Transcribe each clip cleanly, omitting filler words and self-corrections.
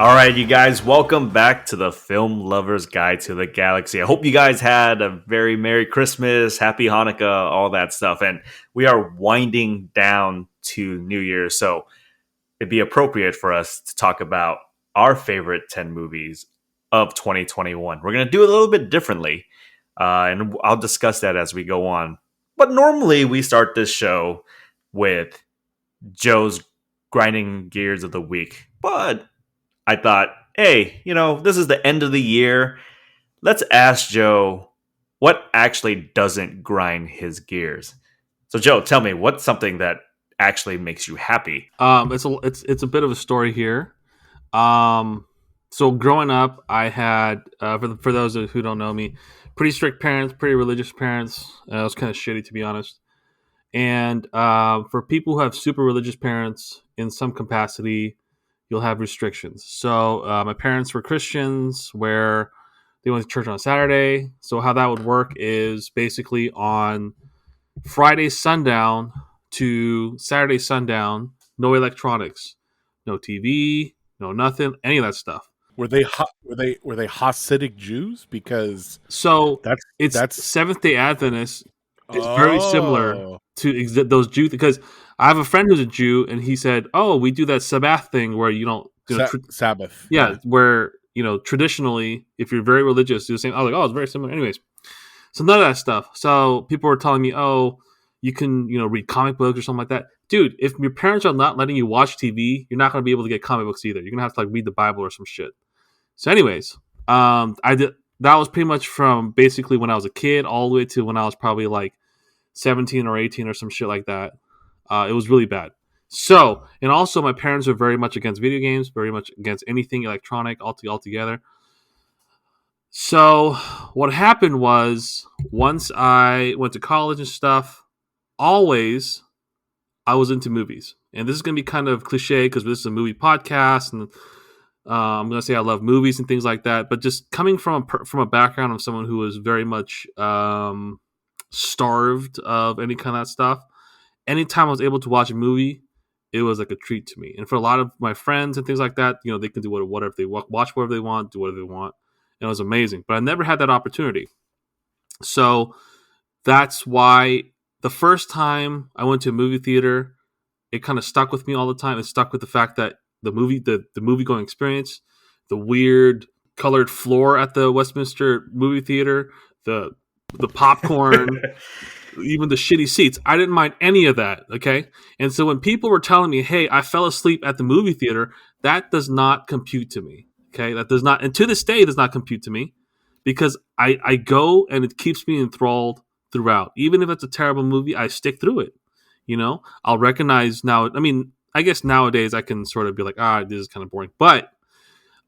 All right, you guys, welcome back to the Film Lovers Guide to the Galaxy. I hope you guys had a very Merry Christmas, Happy Hanukkah, all that stuff. And we are winding down to New Year's, so it'd be appropriate for us to talk about our favorite 10 movies of 2021. We're going to do it a little bit differently, and I'll discuss that as we go on. But normally, we start this show with Joe's grinding gears of the week. But I thought, hey, this is the end of the year. Let's ask Joe what actually doesn't grind his gears. So, Joe, tell me, what's something that actually makes you happy? It's a bit of a story here. So growing up, I had for those who don't know me, pretty strict parents, pretty religious parents. It was kind of shitty, to be honest. And for people who have super religious parents in some capacity, you'll have restrictions. So my parents were Christians, where they went to church on Saturday. So how that would work is basically on Friday sundown to Saturday sundown, no electronics, no TV, no nothing, any of that stuff. Were they Hasidic Jews? Because So it's that's Seventh Day Adventist. It's very similar to those Jews, because I have a friend who's a Jew, and he said, "Oh, we do that Sabbath thing where you don't Sabbath." Yeah, where traditionally, if you're very religious, you're saying, "Oh, like it's very similar." Anyways, so none of that stuff. So people were telling me, "Oh, you can read comic books or something like that." Dude, if your parents are not letting you watch TV, you're not going to be able to get comic books either. You're going to have to read the Bible or some shit. So, anyways, I did. That was pretty much from basically when I was a kid all the way to when I was probably 17 or 18 or some shit like that. It was really bad. So, and also my parents are very much against video games, very much against anything electronic altogether. So what happened was, once I went to college and stuff, always I was into movies. And this is going to be kind of cliche because this is a movie podcast, and I'm going to say I love movies and things like that. But just coming from a background of someone who was very much starved of any kind of that stuff, anytime I was able to watch a movie, it was like a treat to me. And for a lot of my friends and things like that, they can do whatever they watch, whatever they want, do whatever they want. And it was amazing. But I never had that opportunity. So that's why the first time I went to a movie theater, it kind of stuck with me all the time. It stuck with the fact that the movie going experience, the weird colored floor at the Westminster movie theater, the popcorn, even the shitty seats. I didn't mind any of that, okay? And so when people were telling me, hey, I fell asleep at the movie theater, that does not compute to me, okay? That does not, and to this day, does not compute to me, because I go and it keeps me enthralled throughout. Even if it's a terrible movie, I stick through it. I'll recognize now. I mean, I guess nowadays I can sort of be like, this is kind of boring. But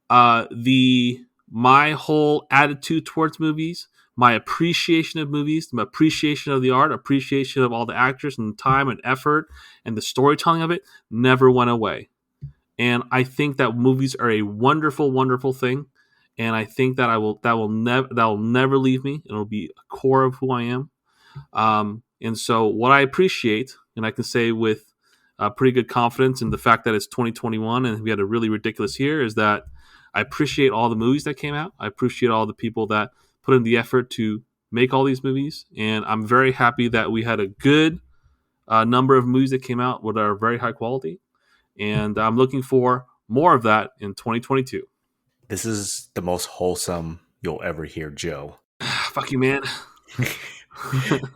my whole attitude towards movies, my appreciation of movies, my appreciation of the art, appreciation of all the actors and the time and effort and the storytelling of it never went away. And I think that movies are a wonderful, wonderful thing. And I think that that will never leave me. It'll be a core of who I am. And so what I appreciate, and I can say with pretty good confidence in the fact that it's 2021 and we had a really ridiculous year, is that I appreciate all the movies that came out. I appreciate all the people that put in the effort to make all these movies. And I'm very happy that we had a good number of movies that came out that are very high quality. And I'm looking for more of that in 2022. This is the most wholesome you'll ever hear, Joe. Fuck you, man.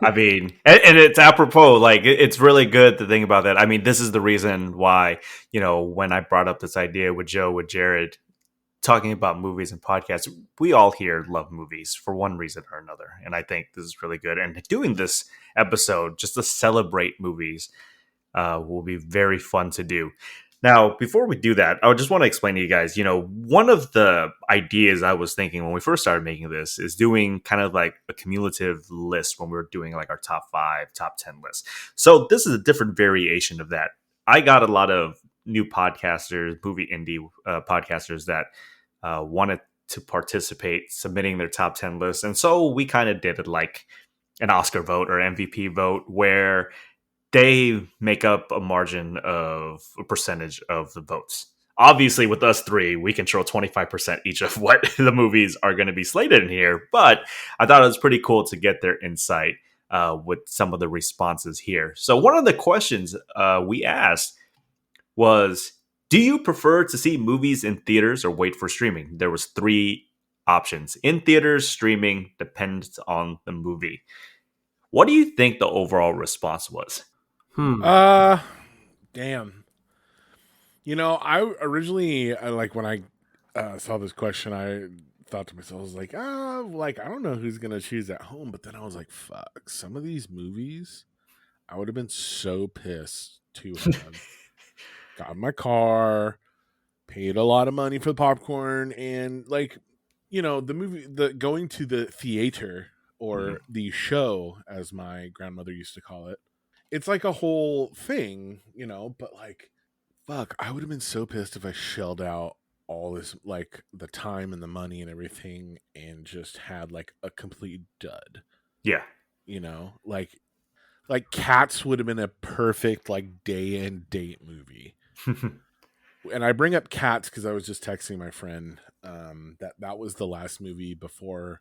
I mean, and it's apropos. It's really good to think about that. I mean, this is the reason why, when I brought up this idea with Joe, with Jared, talking about movies and podcasts, we all here love movies for one reason or another. And I think this is really good. And doing this episode just to celebrate movies will be very fun to do. Now, before we do that, I just want to explain to you guys, one of the ideas I was thinking when we first started making this is doing kind of like a cumulative list when we were doing our top 5, top 10 list. So this is a different variation of that. I got a lot of new podcasters, movie indie podcasters that wanted to participate, submitting their top 10 lists. And so we kind of did it like an Oscar vote or MVP vote, where they make up a margin of a percentage of the votes. obviously with us three, we control 25% each of what the movies are going to be slated in here. But I thought it was pretty cool to get their insight with some of the responses here. So one of the questions we asked was, do you prefer to see movies in theaters or wait for streaming? There was 3 options: in theaters, streaming, depends on the movie. What do you think the overall response was? Damn. You know, I originally like when I saw this question, I thought to myself, I was like, like I don't know who's gonna choose at home, but then I was like, fuck, some of these movies, I would have been so pissed to have got in my car, paid a lot of money for the popcorn, and like, you know, the going to the theater or the show, as my grandmother used to call it. It's like a whole thing, you know, but like, fuck, I would have been so pissed if I shelled out all this, like the time and the money and everything, and just had like a complete dud. Yeah. You know, like Cats would have been a perfect like day and date movie. And I bring up Cats because I was just texting my friend that was the last movie before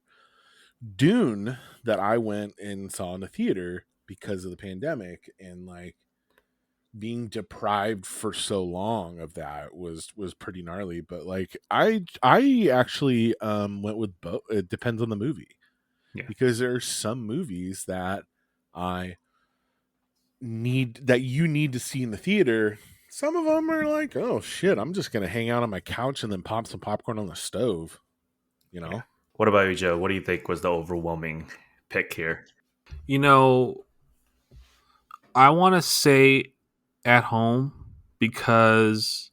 Dune that I went and saw in the theater because of the pandemic, and like being deprived for so long of that was pretty gnarly. But like I actually went with both. It depends on the movie. Yeah. Because there are some movies that you need to see in the theater. Some of them are like, oh shit, I'm just gonna hang out on my couch and then pop some popcorn on the stove, you know. Yeah. What about you, Joe? What do you think was the overwhelming pick here? You know, I want to say at home because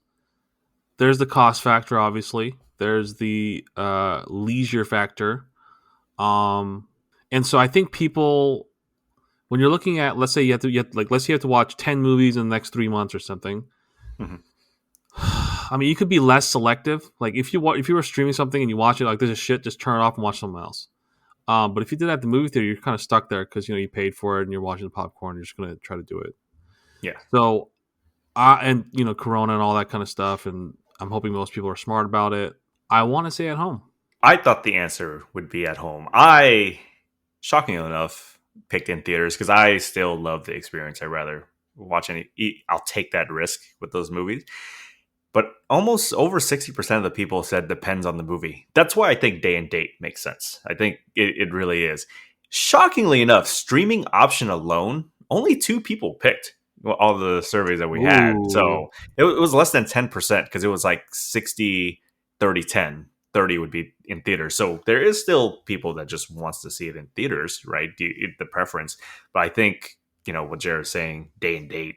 there's the cost factor, obviously. There's the leisure factor. And so I think people, when you're looking at, let's say you have to watch 10 movies in the next 3 months or something. Mm-hmm. I mean, you could be less selective. Like if you were streaming something and you watch it like this is shit, just turn it off and watch something else. But if you did that at the movie theater, you're kind of stuck there because you paid for it and you're watching the popcorn. You're just gonna try to do it. Yeah. So, and Corona and all that kind of stuff, and I'm hoping most people are smart about it. I want to say at home. I thought the answer would be at home. I, shockingly enough, picked in theaters because I still love the experience. I'd rather watch I'll take that risk with those movies. But almost over 60% of the people said depends on the movie. That's why I think day and date makes sense. I think it really is. Shockingly enough, streaming option alone, only 2 people picked all the surveys that we had. So it was less than 10% because it was like 60, 30, 10. 30 would be in theaters. So there is still people that just wants to see it in theaters, right? The preference. But I think, what Jared's saying, day and date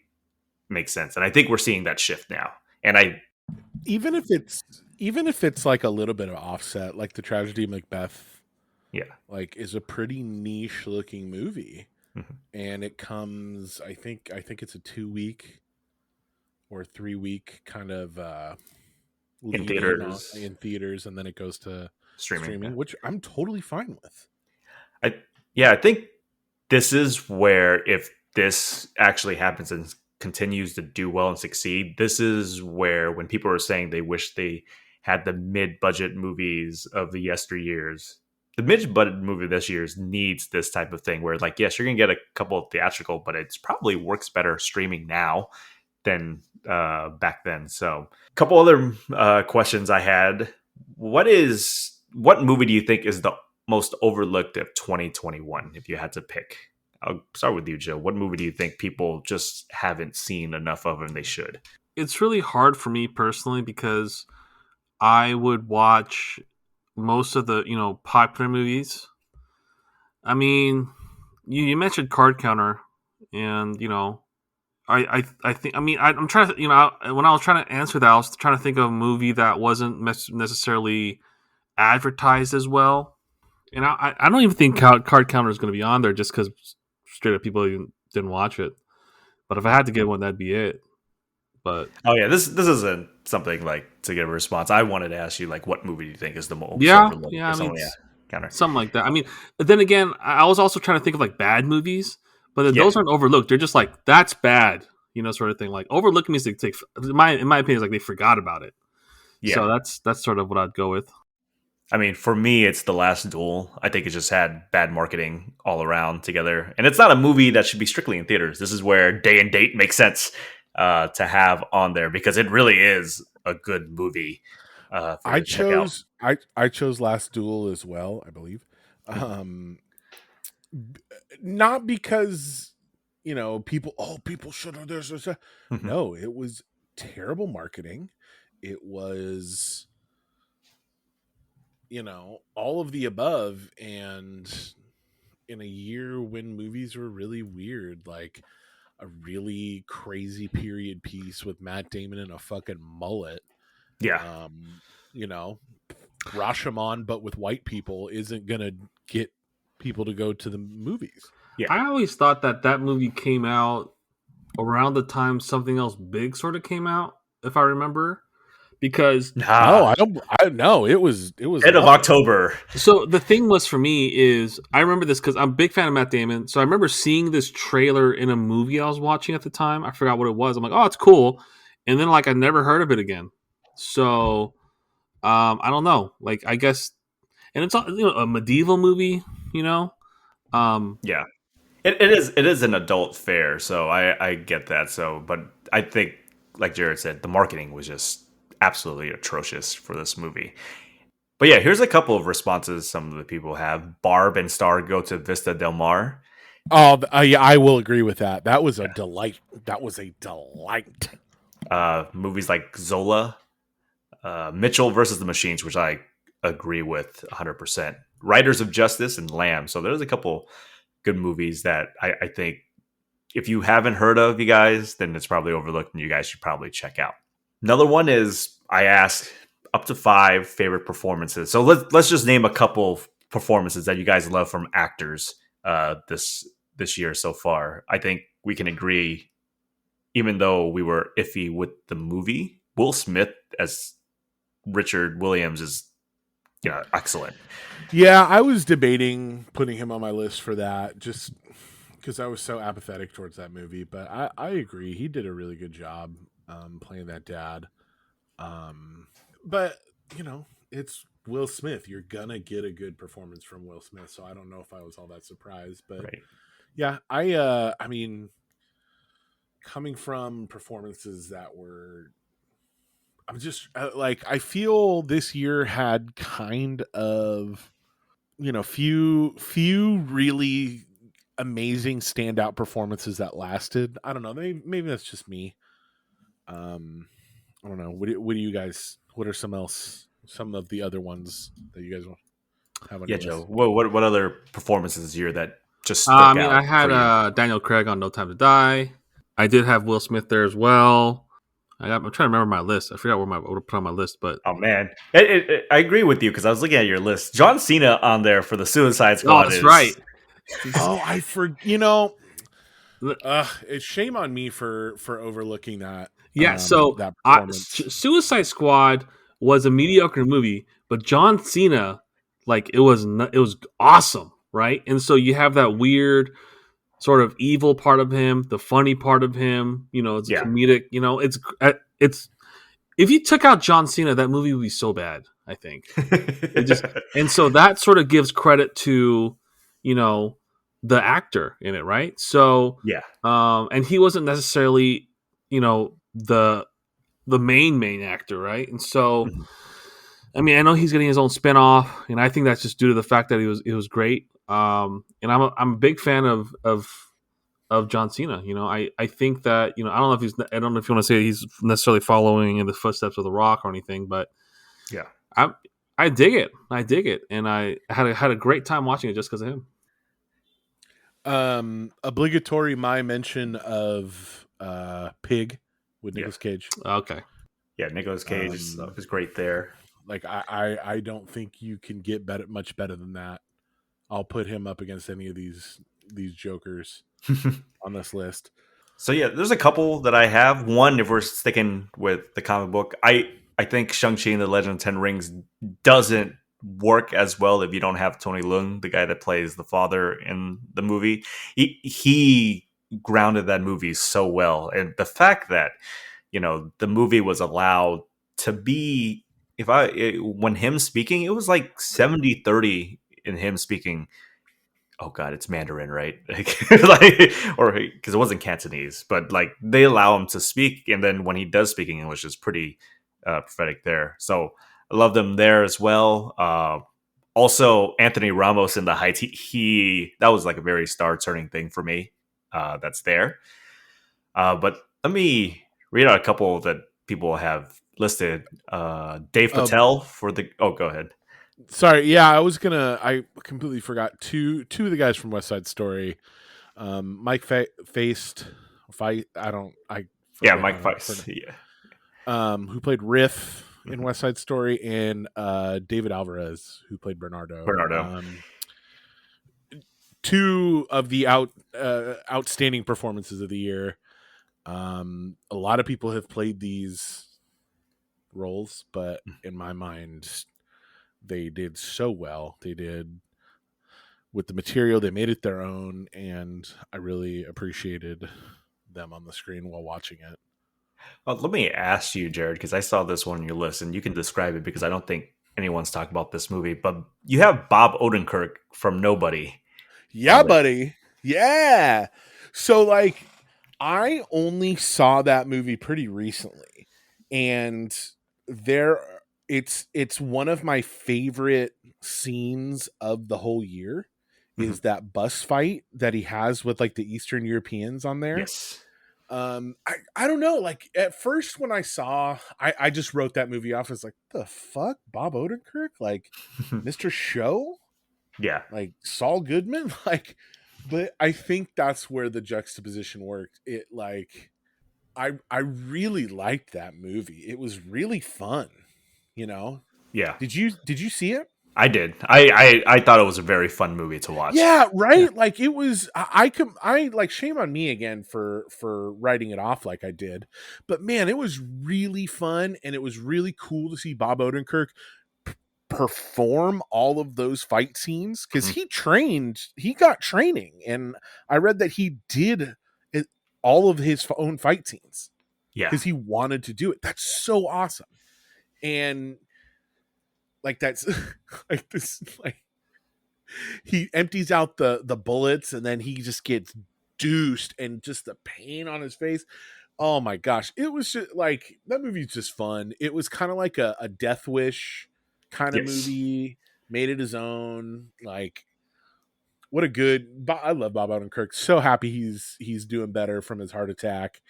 makes sense. And I think we're seeing that shift now. And even if it's like a little bit of offset, like the Tragedy of Macbeth, like is a pretty niche looking movie. Mm-hmm. And it comes, I think it's a 2-week or 3-week kind of in theaters, and then it goes to streaming, which I'm totally fine with. I think this is where, if this actually happens and continues to do well and succeed, this is where, when people are saying they wish they had the mid-budget movies of the yesteryears, the mid-budget movie this year's needs this type of thing where, like, yes, you're gonna get a couple of theatrical, but it's probably works better streaming now than back then. So a couple other questions I had. What movie do you think is the most overlooked of 2021 if you had to pick? I'll start with you, Joe. What movie do you think people just haven't seen enough of and they should? It's really hard for me personally because I would watch most of the, popular movies. I mean, you mentioned Card Counter, and, I think, I'm trying to, when I was trying to answer that, I was trying to think of a movie that wasn't necessarily advertised as well. And I don't even think Card Counter is going to be on there just because straight up people even didn't watch it. But if I had to get one, that'd be it. But this isn't something like to get a response. I wanted to ask you, like, what movie do you think is the most overlooked? Counter. Something like that. I mean, then again, I was also trying to think of like bad movies, but those aren't overlooked. They're just like, that's bad. sort of thing. Like overlooking means in my opinion, is like they forgot about it. Yeah. So that's sort of what I'd go with. I mean, for me, it's The Last Duel. I think it just had bad marketing all around together. And it's not a movie that should be strictly in theaters. This is where day and date makes sense to have on there because it really is a good movie for you to check out. I chose Last Duel as well, I believe. Not because people should have this. No, it was terrible marketing. It was all of the above, and in a year when movies were really weird, like a really crazy period piece with Matt Damon and a fucking mullet. Yeah. Rashomon, but with white people, isn't gonna get people to go to the movies. Yeah. I always thought that movie came out around the time something else big sort of came out, if I remember. Because I know it was end of October. So the thing was for me is I remember this because I'm a big fan of Matt Damon. So I remember seeing this trailer in a movie I was watching at the time. I forgot what it was. I'm like, oh, it's cool. And then like I never heard of it again. So I don't know. Like I guess, and it's a medieval movie. Yeah. It is an adult fare, so I get that. So, but I think, like Jared said, the marketing was just absolutely atrocious for this movie. But yeah, here's a couple of responses some of the people have. Barb and Star go to Vista Del Mar. Oh, yeah, I will agree with that. That was a delight. That was a delight. Movies like Zola, Mitchell versus the Machines, which I agree with 100%. Riders of Justice and Lamb. So there's a couple good movies that I think if you haven't heard of, you guys, then it's probably overlooked and you guys should probably check out. Another one is I asked up to 5 favorite performances. So let's just name a couple performances that you guys love from actors this year so far. I think we can agree, even though we were iffy with the movie, Will Smith as Richard Williams is excellent. Yeah, I was debating putting him on my list for that just because I was so apathetic towards that movie. But I agree. He did a really good job playing that dad. But, it's Will Smith. You're going to get a good performance from Will Smith. So I don't know if I was all that surprised. But right. Yeah, I mean, coming from performances that were... I'm just I feel this year had kind of, few really amazing standout performances that lasted. I don't know. Maybe that's just me. I don't know. What do you guys? What are some of the other ones that you guys have on your Joe. list? What other performances this year that just stuck out? I had Daniel Craig on No Time to Die. I did have Will Smith there as well. I'm trying to remember my list. I forgot what I put on my list, but oh man, I agree with you because I was looking at your list. John Cena on there for the Suicide Squad. Oh, that's right. It's shame on me for overlooking that. Yeah, that Suicide Squad was a mediocre movie, but John Cena, like it was awesome, right? And so you have that weird sort of evil part of him, the funny part of him, it's comedic, it's if you took out John Cena, that movie would be so bad, I think. And so that sort of gives credit to, the actor in it, right? So yeah. And he wasn't necessarily, the main actor, right? And so I mean, I know he's getting his own spinoff, and I think that's just due to the fact that he was great. And I'm a big fan of John Cena. I think that I don't know if you want to say he's necessarily following in the footsteps of The Rock or anything, but yeah, I dig it. And I had a great time watching it just because of him. Obligatory my mention of Pig with Nicolas Cage. Okay, yeah, Nicolas Cage is great there. Like I don't think you can get much better than that. I'll put him up against any of these jokers on this list. So yeah, there's a couple that I have. One, if we're sticking with the comic book, I think Shang-Chi and the Legend of Ten Rings doesn't work as well if you don't have Tony Leung, the guy that plays the father in the movie. He grounded that movie so well. And the fact that, the movie was allowed to be, when him speaking, it was like 70-30 in him speaking. Oh god, it's Mandarin, right? Like, or because it wasn't Cantonese, but like they allow him to speak, and then when he does speak English, it's pretty prophetic there. So I love them there as well. Also, Anthony Ramos in the Heights, he that was like a very star turning thing for me. That's there. But let me read out a couple that people have listed. Dave Patel for the. Oh, go ahead. Sorry, yeah, I completely forgot two of the guys from West Side Story. Mike Feist, Yeah, Mike Feist. Yeah. Who played Riff in West Side Story, and David Alvarez, who played Bernardo. Two of the outstanding performances of the year. A lot of people have played these roles, but in my mind, they did so well. They did with the material, they made it their own, and I really appreciated them on the screen while watching it. Well, let me ask you, Jared, because I saw this one on your list, and you can describe it because I don't think anyone's talked about this movie. But you have Bob Odenkirk from Nobody. Yeah, buddy. Yeah. So, like, I only saw that movie pretty recently, and it's one of my favorite scenes of the whole year. Is that bus fight that he has with like the Eastern Europeans on there? Yes. I don't know. Like at first when I saw, I just wrote that movie off as like, the fuck, Bob Odenkirk, like Mr. Show, yeah, like Saul Goodman, like. But I think that's where the juxtaposition worked. It like, I really liked that movie. It was really fun, you know. Yeah. Did you see it? I did. I thought it was a very fun movie to watch. Yeah, right. Yeah. Like it was. I like shame on me again for writing it off like I did, but man, it was really fun and it was really cool to see Bob Odenkirk perform all of those fight scenes because he got training, and I read that he did all of his own fight scenes. Yeah, because he wanted to do it. That's so awesome, and. Like that's like this like he empties out the bullets and then he just gets deuced and just the pain on his face. Oh my gosh. It was just like that movie's just fun. It was kind of like a Death Wish kind of movie, made it his own. Like what a good I love Bob Odenkirk. So happy he's doing better from his heart attack.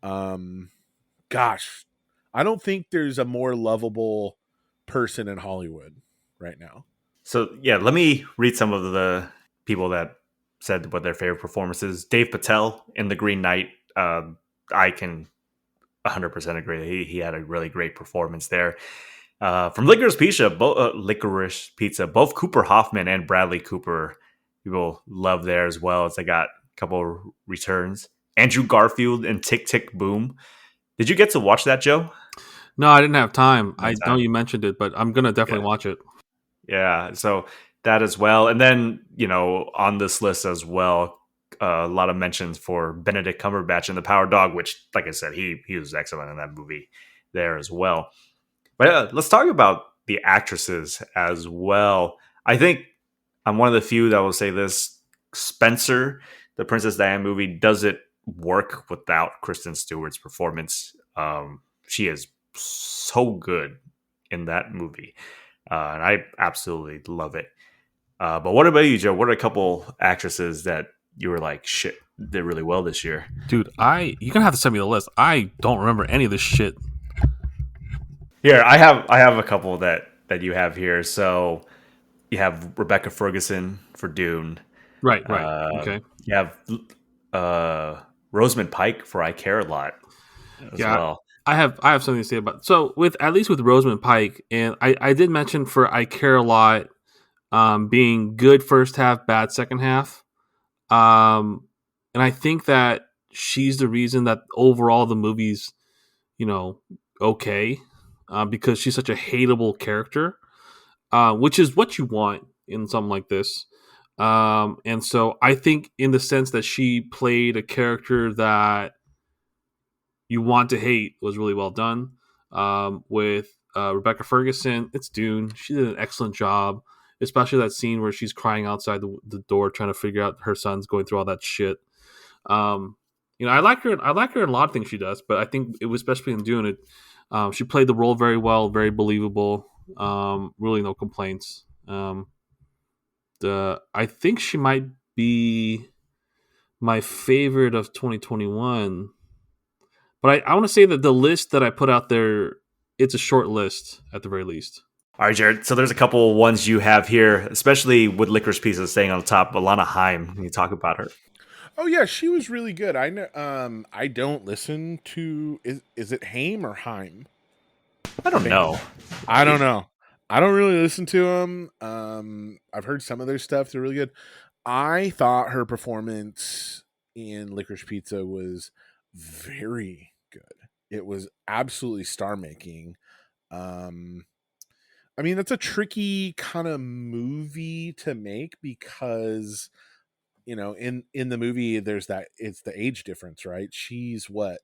Gosh, I don't think there's a more lovable person in Hollywood right now. So yeah, let me read some of the people that said what their favorite performances. Dave Patel in The Green Knight. I can 100% agree. He had a really great performance there. From Licorice Pizza, both Cooper Hoffman and Bradley Cooper, people love there as well. As they got a couple of returns. Andrew Garfield in Tick Tick Boom. Did you get to watch that, Joe? No, I didn't have time. I know you mentioned it, but I'm gonna definitely watch it. Yeah, so that as well, and then on this list as well, a lot of mentions for Benedict Cumberbatch in The Power Dog, which, like I said, he was excellent in that movie there as well. But let's talk about the actresses as well. I think I'm one of the few that will say this: Spencer, the Princess Diana movie, doesn't work without Kristen Stewart's performance. She is so good in that movie. And I absolutely love it. But what about you, Joe? What are a couple actresses that you were like, shit, did really well this year? Dude, you're gonna have to send me the list. I don't remember any of this shit. Here, I have a couple that you have here. So you have Rebecca Ferguson for Dune. Right. Okay. You have Rosamund Pike for I Care a Lot as well. I have something to say about so with Rosamund Pike, and I did mention for I Care a Lot being good first half, bad second half, and I think that she's the reason that overall the movie's okay because she's such a hateable character, which is what you want in something like this. And so I think in the sense that she played a character that you want to hate was really well done. With Rebecca Ferguson, it's Dune. She did an excellent job, especially that scene where she's crying outside the door trying to figure out her son's going through all that shit. Um, I like her. I like her in a lot of things she does, but I think it was especially in Dune. She played the role very well, very believable. Really, no complaints. I think she might be my favorite of 2021. But I want to say that the list that I put out there, it's a short list at the very least. All right, Jared. So there's a couple ones you have here, especially with Licorice Pizza staying on the top. Alana Haim, can you talk about her? Oh yeah, she was really good. I know. I don't listen to. Is it Haim or Haim? I don't know. I don't know. I don't really listen to them. I've heard some of their stuff. They're really good. I thought her performance in Licorice Pizza was very good. It was absolutely star making. I mean, that's a tricky kind of movie to make because in the movie there's it's the age difference, right? She's what?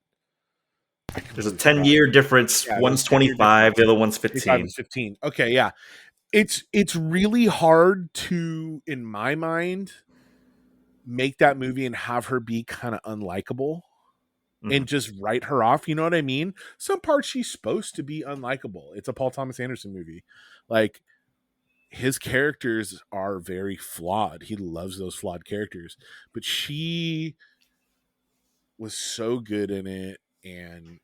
There's a 10-year difference. Yeah, one's 25, the other one's 15. 15. Okay, yeah. It's really hard to, in my mind, make that movie and have her be kind of unlikable and just write her off. You know what I mean? Some parts she's supposed to be unlikable. It's a Paul Thomas Anderson movie. Like, his characters are very flawed. He loves those flawed characters. But she was so good in it and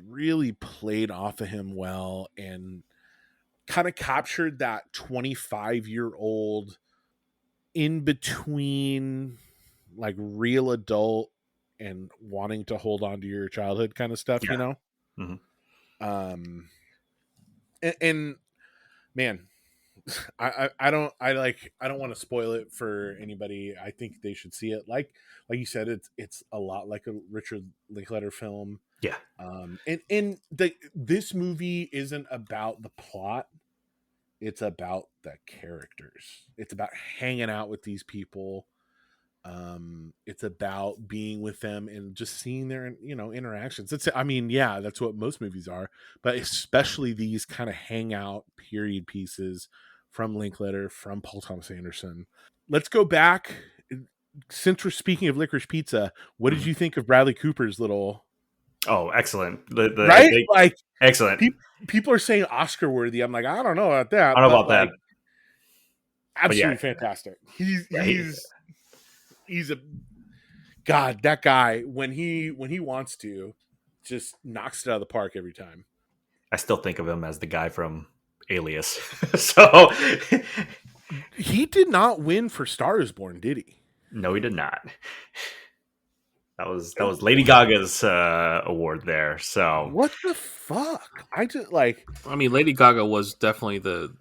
really played off of him well and kind of captured that 25-year-old in between, like, real adult and wanting to hold on to your childhood kind of stuff, Yeah. Mm-hmm. And man, I don't want to spoil it for anybody. I think they should see it. Like you said, it's a lot like a Richard Linklater film. Yeah. And this movie isn't about the plot. It's about the characters. It's about hanging out with these people. It's about being with them and just seeing their, interactions. That's what most movies are, but especially these kind of hangout period pieces from Linklater, from Paul Thomas Anderson. Let's go back. Since we're speaking of Licorice Pizza, what did you think of Bradley Cooper's little? Oh, excellent! Right, excellent. People are saying Oscar worthy. I'm like, I don't know about that. I don't know about that. Absolutely fantastic. He's a god. That guy, when he wants to, just knocks it out of the park every time. I still think of him as the guy from Alias. So he did not win for Star Is Born, did he? No, he did not. That was Lady Gaga's award there. So what the fuck? Lady Gaga was definitely the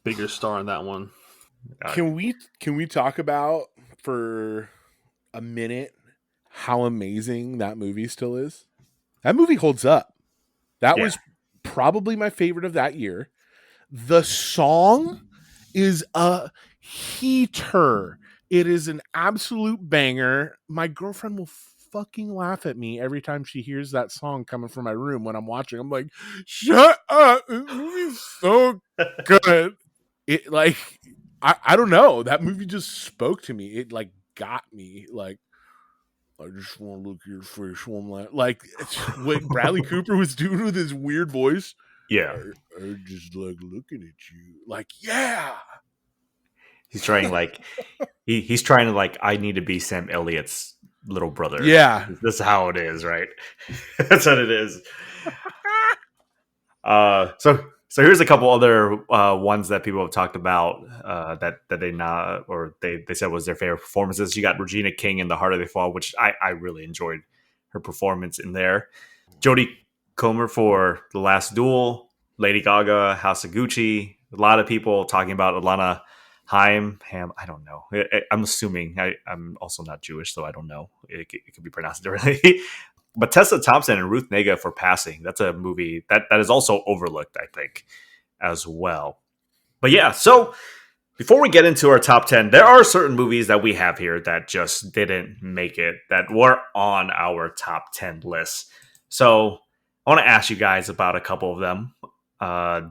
bigger star in that one. Can we talk about for a minute how amazing that movie still is? That movie holds up. That was probably my favorite of that year. The song is a heater. It is an absolute banger. My girlfriend will fucking laugh at me every time she hears that song coming from my room when I'm watching. I'm like, shut up. This movie's so good. It, like, I don't know. That movie just spoke to me. It, like, got me. Like, I just want to look at your face one last. Like, what Bradley Cooper was doing with his weird voice. Yeah. I just like looking at you. Like, yeah. He's trying he's trying to like, I need to be Sam Elliott's little brother. Yeah. This is how it is, right? That's what it is. So here's a couple other ones that people have talked about that they not, or they said was their favorite performances. You got Regina King in The Harder They Fall, which I really enjoyed her performance in there. Jodie Comer for The Last Duel, Lady Gaga, House of Gucci. A lot of people talking about Alana Haim. I don't know. I'm assuming. I'm also not Jewish, so I don't know. It could be pronounced differently. But Tessa Thompson and Ruth Negga for Passing. That's a movie that is also overlooked, I think, as well. But yeah, so Before we get into our top 10, there are certain movies that we have here that just didn't make it, that were on our top 10 list. So I want to ask you guys about a couple of them.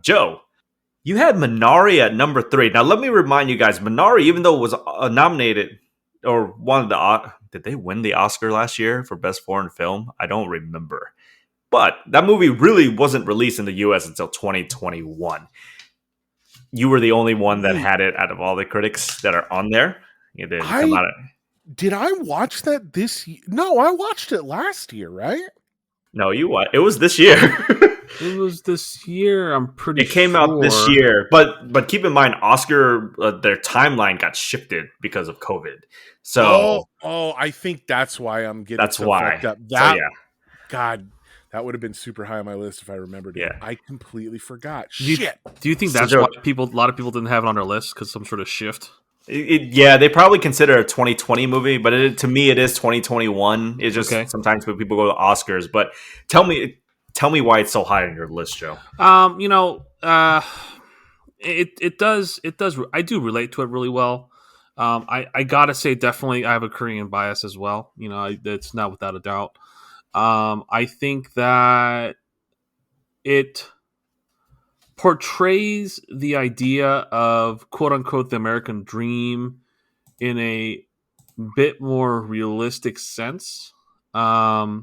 Joe, you had Minari at number 3. Now, let me remind you guys, Minari, even though it was nominated or won the... did they win the Oscar last year for Best Foreign Film? I don't remember. But that movie really wasn't released in the U.S. until 2021. You were the only one that had it out of all the critics that are on there. It didn't come out. Did I watch that this year? No, I watched it last year, right? No, it was this year. It was this year. I'm pretty. It came out this year, but keep in mind, Oscar their timeline got shifted because of COVID. So I think that's why I'm getting. That's so why. Fucked up. God. That would have been super high on my list if I remembered it. Yeah. I completely forgot. Shit. Do you think that's why a lot of people didn't have it on their list because some sort of shift? They probably consider it a 2020 movie, but to me, it is 2021. It's just sometimes when people go to Oscars. But tell me why it's so high on your list, Joe. It does. I do relate to it really well. I gotta say, definitely, I have a Korean bias as well. It's not without a doubt. I think that it portrays the idea of quote unquote the American dream in a bit more realistic sense. Because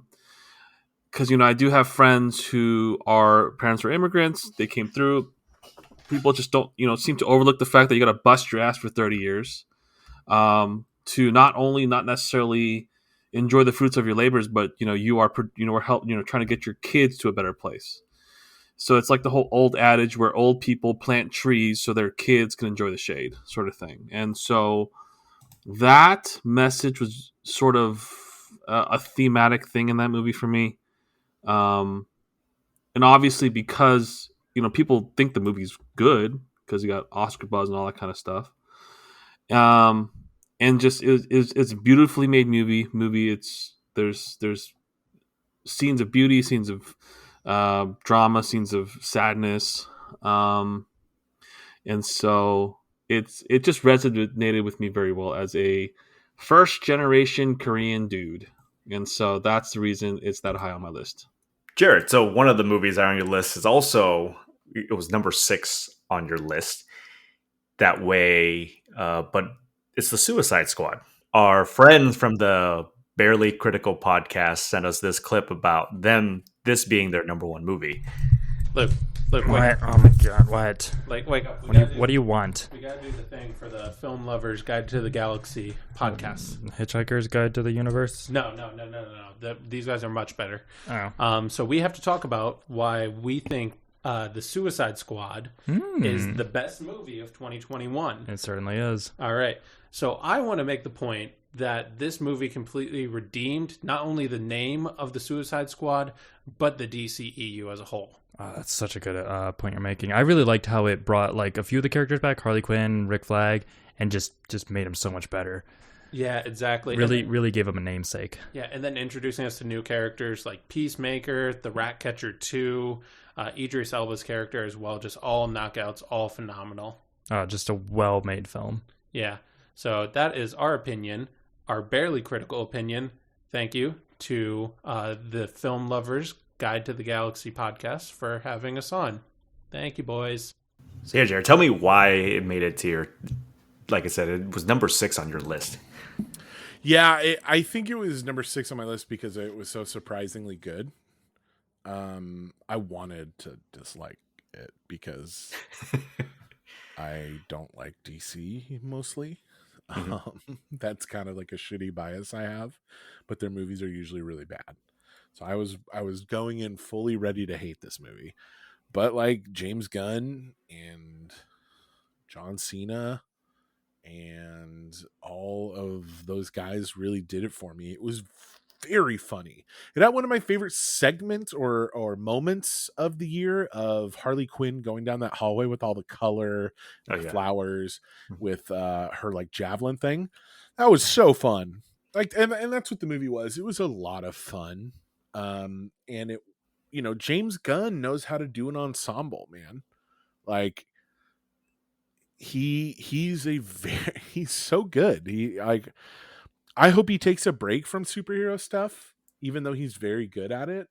I do have friends who are parents were immigrants. They came through. People just don't seem to overlook the fact that you got to bust your ass for 30 years to not necessarily enjoy the fruits of your labors, but you are trying to get your kids to a better place. So it's like the whole old adage where old people plant trees so their kids can enjoy the shade, sort of thing. And so that message was sort of a thematic thing in that movie for me. And obviously because people think the movie's good because you got Oscar buzz and all that kind of stuff. And just it's a beautifully made movie. There's scenes of beauty, scenes of drama, scenes of sadness, and so it just resonated with me very well as a first generation Korean dude, and so that's the reason it's that high on my list. Jared, so one of the movies on your list is also it was number 6 on your list. That way, but it's the Suicide Squad. Our friends from the Barely Critical podcast sent us this clip about this being their number 1 movie. Look, what? Oh my god, what? Wake up. What do you want? We gotta do the thing for the Film Lovers Guide to the Galaxy podcast. Hitchhiker's Guide to the Universe? No. These guys are much better. Oh. So we have to talk about why we think the Suicide Squad is the best movie of 2021. It certainly is. All right. So I want to make the point that this movie completely redeemed not only the name of the Suicide Squad, but the DCEU as a whole. That's such a good point you're making. I really liked how it brought like a few of the characters back, Harley Quinn, Rick Flag, and just made them so much better. Yeah, exactly. Really gave them a namesake. Yeah, and then introducing us to new characters like Peacemaker, the Ratcatcher 2, Idris Elba's character as well. Just all knockouts, all phenomenal. Just a well-made film. Yeah. So that is our opinion, our barely critical opinion. Thank you to the Film Lovers Guide to the Galaxy podcast for having us on. Thank you, boys. So yeah, Jared, tell me why it made it to your, like I said, it was number 6 on your list. Yeah, I think it was number 6 on my list because it was so surprisingly good. I wanted to dislike it because I don't like DC mostly. Mm-hmm. That's kind of like a shitty bias I have, but their movies are usually really bad. So I was going in fully ready to hate this movie, but like James Gunn and John Cena and all of those guys really did it for me. It was very funny. It had one of my favorite segments or moments of the year of Harley Quinn going down that hallway with all the color, flowers, with her like javelin thing. That was so fun. Like, and that's what the movie was. It was a lot of fun. And it, James Gunn knows how to do an ensemble, man. Like, he's so good. I hope he takes a break from superhero stuff, even though he's very good at it.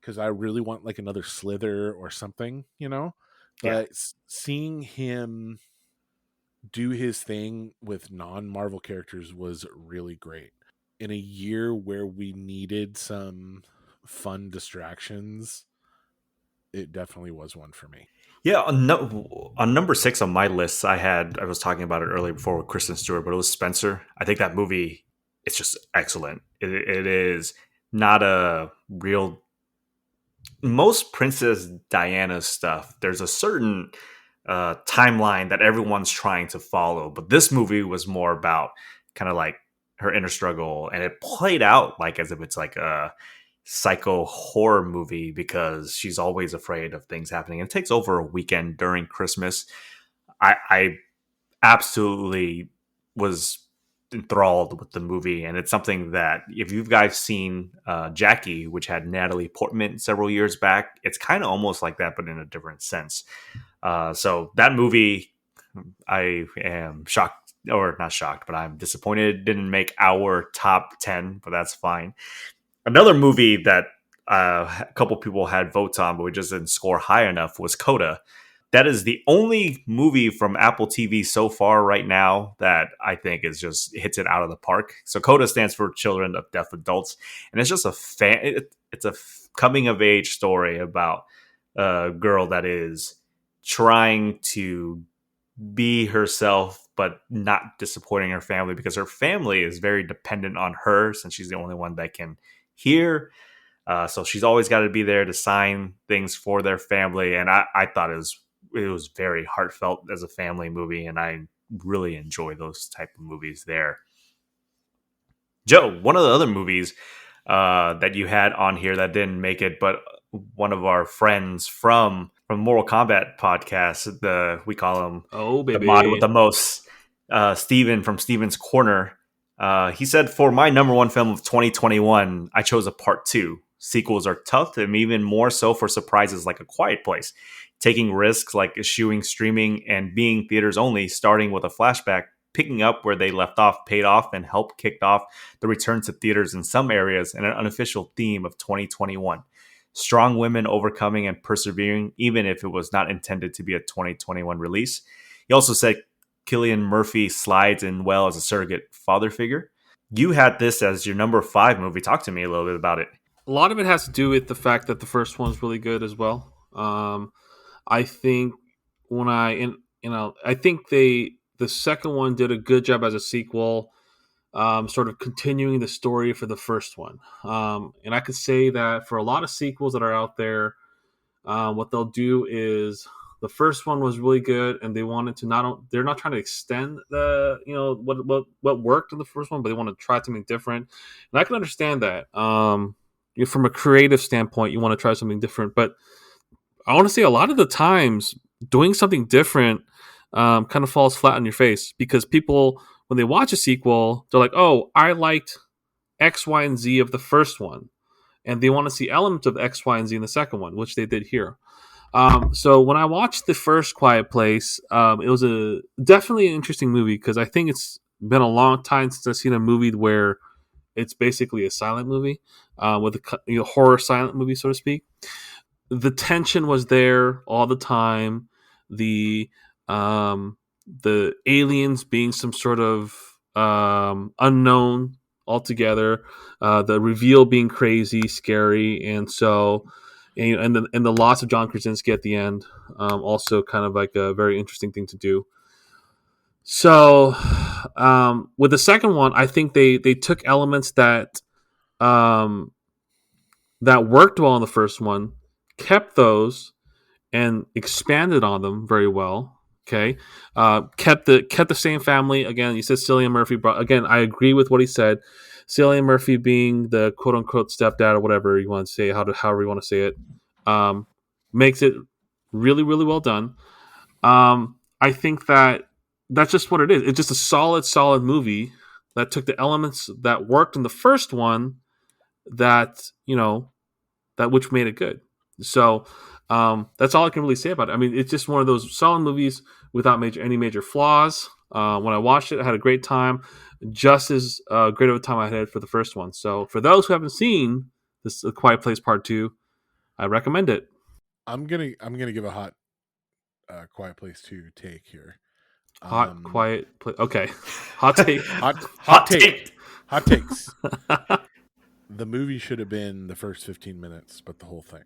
Because I really want like another Slither or something, you know. Yeah. But seeing him do his thing with non-Marvel characters was really great. In a year where we needed some fun distractions, it definitely was one for me. Yeah, on number 6 on my list, I was talking about it earlier before with Kristen Stewart, but it was Spencer. I think that movie is just excellent. It is not a real most Princess Diana stuff. There's a certain timeline that everyone's trying to follow, but this movie was more about kind of like her inner struggle, and it played out like as if it's like a psycho horror movie because she's always afraid of things happening. And it takes over a weekend during Christmas. I absolutely was enthralled with the movie, and it's something that if you guys seen Jackie, which had Natalie Portman several years back, it's kind of almost like that, but in a different sense. So that movie, I am shocked, or not shocked, but I'm disappointed it didn't make our top 10, but that's fine. Another movie that a couple people had votes on, but we just didn't score high enough was Coda. That is the only movie from Apple TV so far right now that I think is just hits it out of the park. So Coda stands for Children of Deaf Adults, and it's just it's a coming of age story about a girl that is trying to be herself but not disappointing her family because her family is very dependent on her since she's the only one that can hear. So she's always got to be there to sign things for their family, and I thought it was very heartfelt as a family movie, and I really enjoy those type of movies there. Joe, one of the other movies that you had on here that didn't make it, but one of our friends from Mortal Kombat podcast, we call him the mod with the most, Steven from Steven's Corner. He said, for my number one film of 2021, I chose a part 2. Sequels are tough, and even more so for surprises like A Quiet Place. Taking risks like eschewing streaming and being theaters only, starting with a flashback, picking up where they left off, paid off, and helped kick off the return to theaters in some areas, and an unofficial theme of 2021. Strong women overcoming and persevering, even if it was not intended to be a 2021 release. He also said Cillian Murphy slides in well as a surrogate father figure. You had this as your number 5 movie. Talk to me a little bit about it. A lot of it has to do with the fact that the first one's really good as well. I think I think the second one did a good job as a sequel, sort of continuing the story for the first one. And I could say that for a lot of sequels that are out there, what they'll do is the first one was really good, and they wanted to they're not trying to extend the what worked in the first one, but they want to try something different. And I can understand that. From a creative standpoint, you want to try something different, but I want to say a lot of the times doing something different kind of falls flat on your face because people, when they watch a sequel, they're like, oh, I liked X, Y, and Z of the first one. And they want to see elements of X, Y, and Z in the second one, which they did here. So when I watched the first Quiet Place, it was definitely an interesting movie because I think it's been a long time since I've seen a movie where it's basically a silent movie with a horror silent movie, so to speak. The tension was there all the time. The aliens being some sort of unknown altogether. The reveal being crazy, scary, and the loss of John Krasinski at the end, also kind of like a very interesting thing to do. So with the second one, I think they took elements that worked well in the first one, kept those, and expanded on them very well. Okay, kept the same family. Again, you said Cillian Murphy. Again, I agree with what he said. Cillian Murphy being the quote unquote stepdad or whatever you want to say, however you want to say it, makes it really, really well done. I think that's just what it is. It's just a solid movie that took the elements that worked in the first one that which made it good. So that's all I can really say about it. I mean, it's just one of those solid movies without any major flaws. When I watched it, I had a great time, just as great of a time I had for the first one. So for those who haven't seen this A Quiet Place Part 2, I recommend it. I'm gonna give a hot Quiet Place 2 take here. Quiet Place. Okay, hot take. hot take. Hot takes. The movie should have been the first 15 minutes, but the whole thing.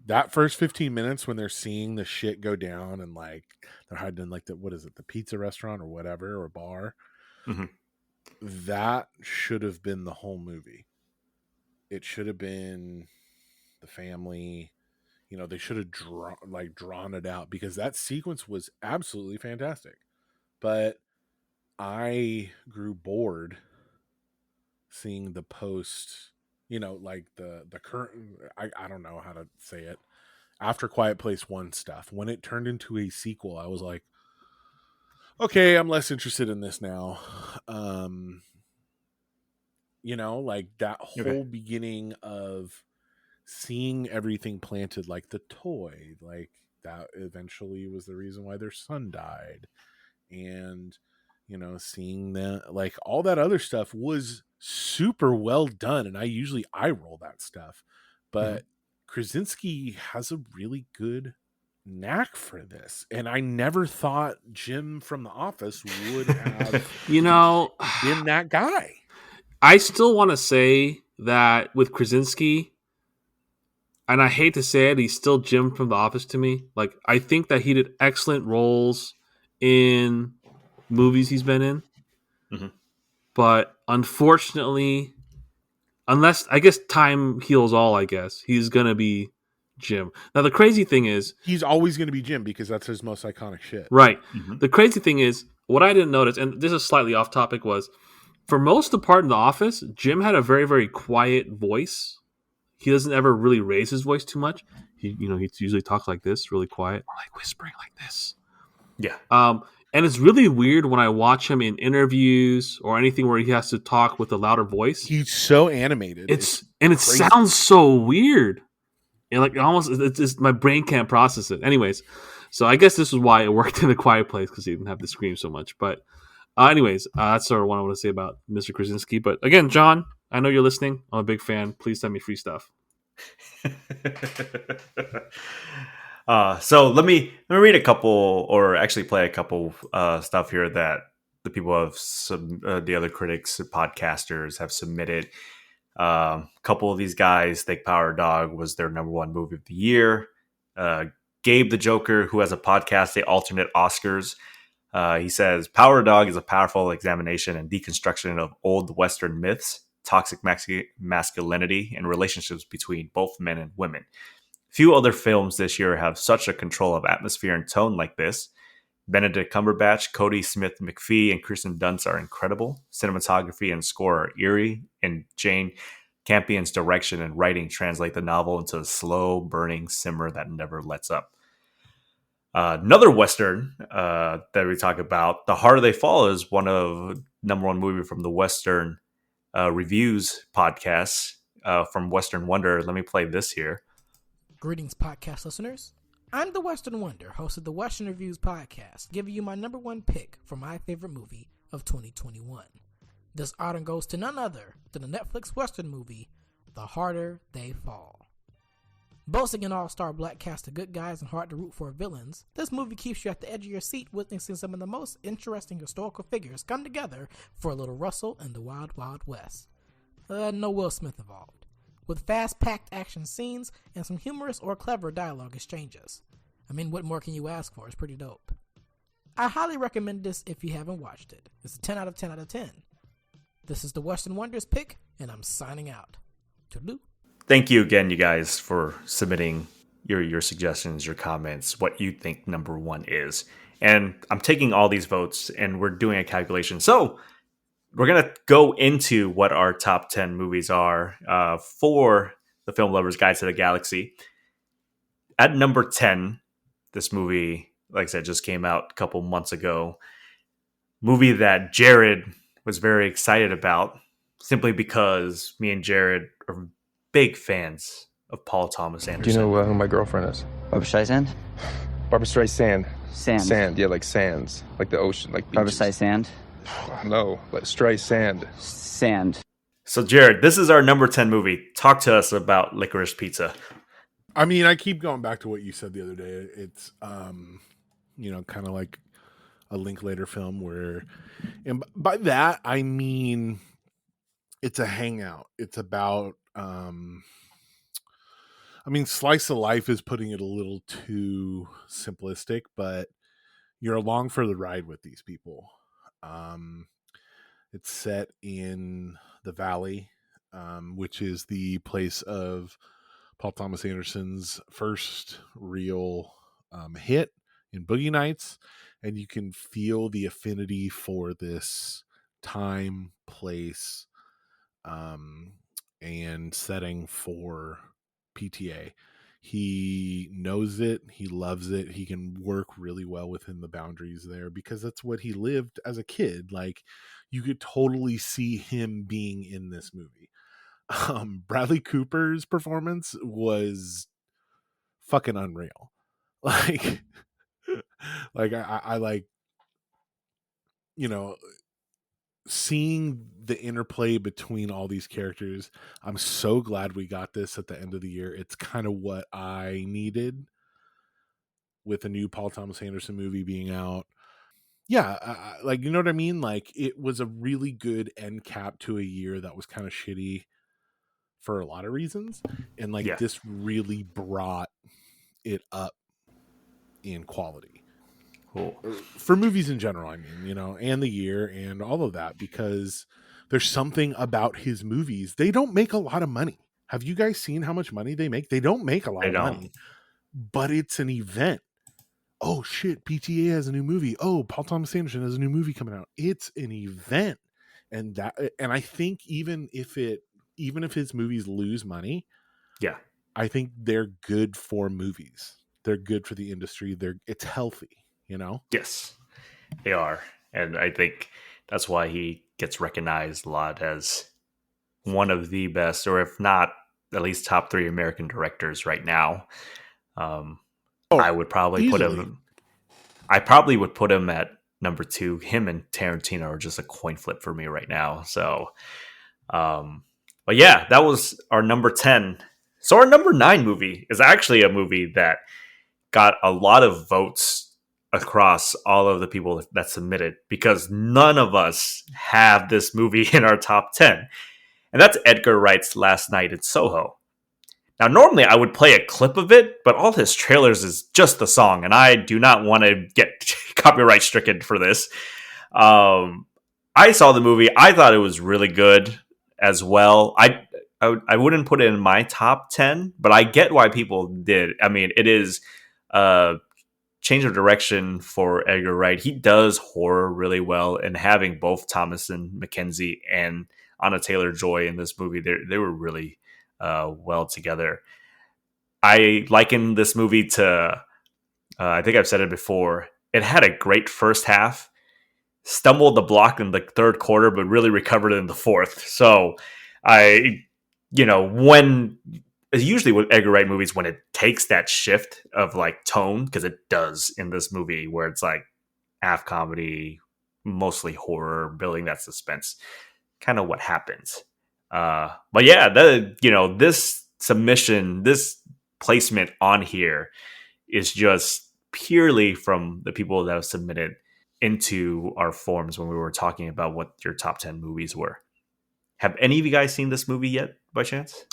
That first 15 minutes when they're seeing the shit go down and like they're hiding in like the pizza restaurant or whatever, or bar. Mm-hmm. That should have been the whole movie. It should have been the family. You know, they should have drawn it out, because that sequence was absolutely fantastic. But I grew bored seeing the post, you know, like the current, I don't know how to say it, after Quiet Place 1 stuff. When it turned into a sequel, I was like, okay, I'm less interested in this now. You know, like that whole beginning of seeing everything planted, like the toy, like that eventually was the reason why their son died. And, you know, seeing that, like all that other stuff was super well done. And I usually eye roll that stuff, but Krasinski has a really good knack for this. And I never thought Jim from The Office would have, you know, been that guy. I still want to say that with Krasinski, and I hate to say it, he's still Jim from The Office to me. Like, I think that he did excellent roles in movies he's been in. Mm-hmm. But unfortunately, unless, I guess time heals all, I guess, he's going to be Jim. Now, the crazy thing is, he's always going to be Jim because that's his most iconic shit. Right. Mm-hmm. The crazy thing is, what I didn't notice, and this is slightly off topic, was for most of the part in The Office, Jim had a very, very quiet voice. He doesn't ever really raise his voice too much. He usually talks like this, really quiet, or like whispering like this. Yeah. And it's really weird when I watch him in interviews or anything where he has to talk with a louder voice. He's so animated. It sounds so weird. And like it's just, my brain can't process it. Anyways, so I guess this is why it worked in A Quiet Place, because he didn't have to scream so much. But anyways, that's sort of what I want to say about Mr. Krasinski. But again, John, I know you're listening. I'm a big fan. Please send me free stuff. So let me read a couple, or actually play a couple stuff here that the people have the other critics, podcasters have submitted. A couple of these guys think Power Dog was their number one movie of the year. Gabe the Joker, who has a podcast, they alternate Oscars. He says Power Dog is a powerful examination and deconstruction of old Western myths, toxic masculinity, and relationships between both men and women. Few other films this year have such a control of atmosphere and tone like this. Benedict Cumberbatch, Cody Smith-McPhee, and Kirsten Dunst are incredible. Cinematography and score are eerie, and Jane Campion's direction and writing translate the novel into a slow burning simmer that never lets up. Another Western that we talk about, The Harder They Fall, is one of number one movie from the Western Reviews podcast from Western Wonder. Let me play this here. Greetings, podcast listeners. I'm the Western Wonder, host of the Western Reviews podcast, giving you my number one pick for my favorite movie of 2021. This honor goes to none other than the Netflix Western movie, The Harder They Fall. Boasting an all-star black cast of good guys and hard-to-root-for villains, this movie keeps you at the edge of your seat witnessing some of the most interesting historical figures come together for a little Russell and the Wild Wild West. No Will Smith involved. With fast-packed action scenes and some humorous or clever dialogue exchanges. I mean, what more can you ask for? It's pretty dope. I highly recommend this if you haven't watched it. It's a 10 out of 10 out of 10. This is the Western Wonders pick, and I'm signing out. Toodaloo. Thank you again, you guys, for submitting your suggestions, your comments, what you think number one is. And I'm taking all these votes, and we're doing a calculation. So we're going to go into what our top 10 movies are for the Film Lovers Guide to the Galaxy. At number 10, this movie, like I said, just came out a couple months ago. Movie that Jared was very excited about, simply because me and Jared are big fans of Paul Thomas Anderson. Do you know who my girlfriend is? Barbra Streisand? Barbra Streisand. Sand. Sand, yeah, like sands, like the ocean, like beaches. Riverside sand. No, like stray sand. Sand. So, Jared, this is our number 10 movie. Talk to us about Licorice Pizza. I mean, I keep going back to what you said the other day. It's, kind of like a Linklater film where, and by that, I mean, it's a hangout. It's about, Slice of Life is putting it a little too simplistic, but you're along for the ride with these people. It's set in the Valley, which is the place of Paul Thomas Anderson's first real hit in Boogie Nights, and you can feel the affinity for this time, place, and setting for PTA. He knows it. He loves it. He can work really well within the boundaries there because that's what he lived as a kid. Like, you could totally see him being in this movie. Bradley Cooper's performance was fucking unreal. Like, I like, seeing the interplay between all these characters. I'm so glad we got this at the end of the year. It's kind of what I needed with a new Paul Thomas Anderson movie being out. Yeah, like, you know what I mean? Like, it was a really good end cap to a year that was kind of shitty for a lot of reasons. And like, this really brought it up in quality. Cool. For movies in general, I mean, and the year and all of that, because there's something about his movies. They don't make a lot of money. Have you guys seen how much money they make? They don't make a lot of money, but it's an event. Oh shit, PTA has a new movie. Oh, Paul Thomas Anderson has a new movie coming out. It's an event. And I think even if his movies lose money, I think they're good for movies. They're good for the industry. It's healthy. Yes, they are. And I think that's why he gets recognized a lot as one of the best, or if not, at least top 3 American directors right now. I would probably put him. I probably would put him at number 2. Him and Tarantino are just a coin flip for me right now. So, but yeah, that was our number 10. So our number 9 movie is actually a movie that got a lot of votes across all of the people that submitted, because none of us have this movie in our top 10. And that's Edgar Wright's Last Night in Soho. Now, normally I would play a clip of it, but all his trailers is just the song, and I do not want to get copyright stricken for this. I saw the movie. I thought it was really good as well. I wouldn't put it in my top 10, but I get why people did. I mean, it is change of direction for Edgar Wright. He does horror really well, and having both Thomasin McKenzie and Anna Taylor-Joy in this movie, they were really well together. I liken this movie to, I think I've said it before, it had a great first half, stumbled the block in the third quarter, but really recovered in the fourth. So when usually with Edgar Wright movies, when it takes that shift of like tone, because it does in this movie, where it's like half comedy, mostly horror, building that suspense, kind of what happens. But yeah, this submission, this placement on here is just purely from the people that have submitted into our forums when we were talking about what your top 10 movies were. Have any of you guys seen this movie yet, by chance?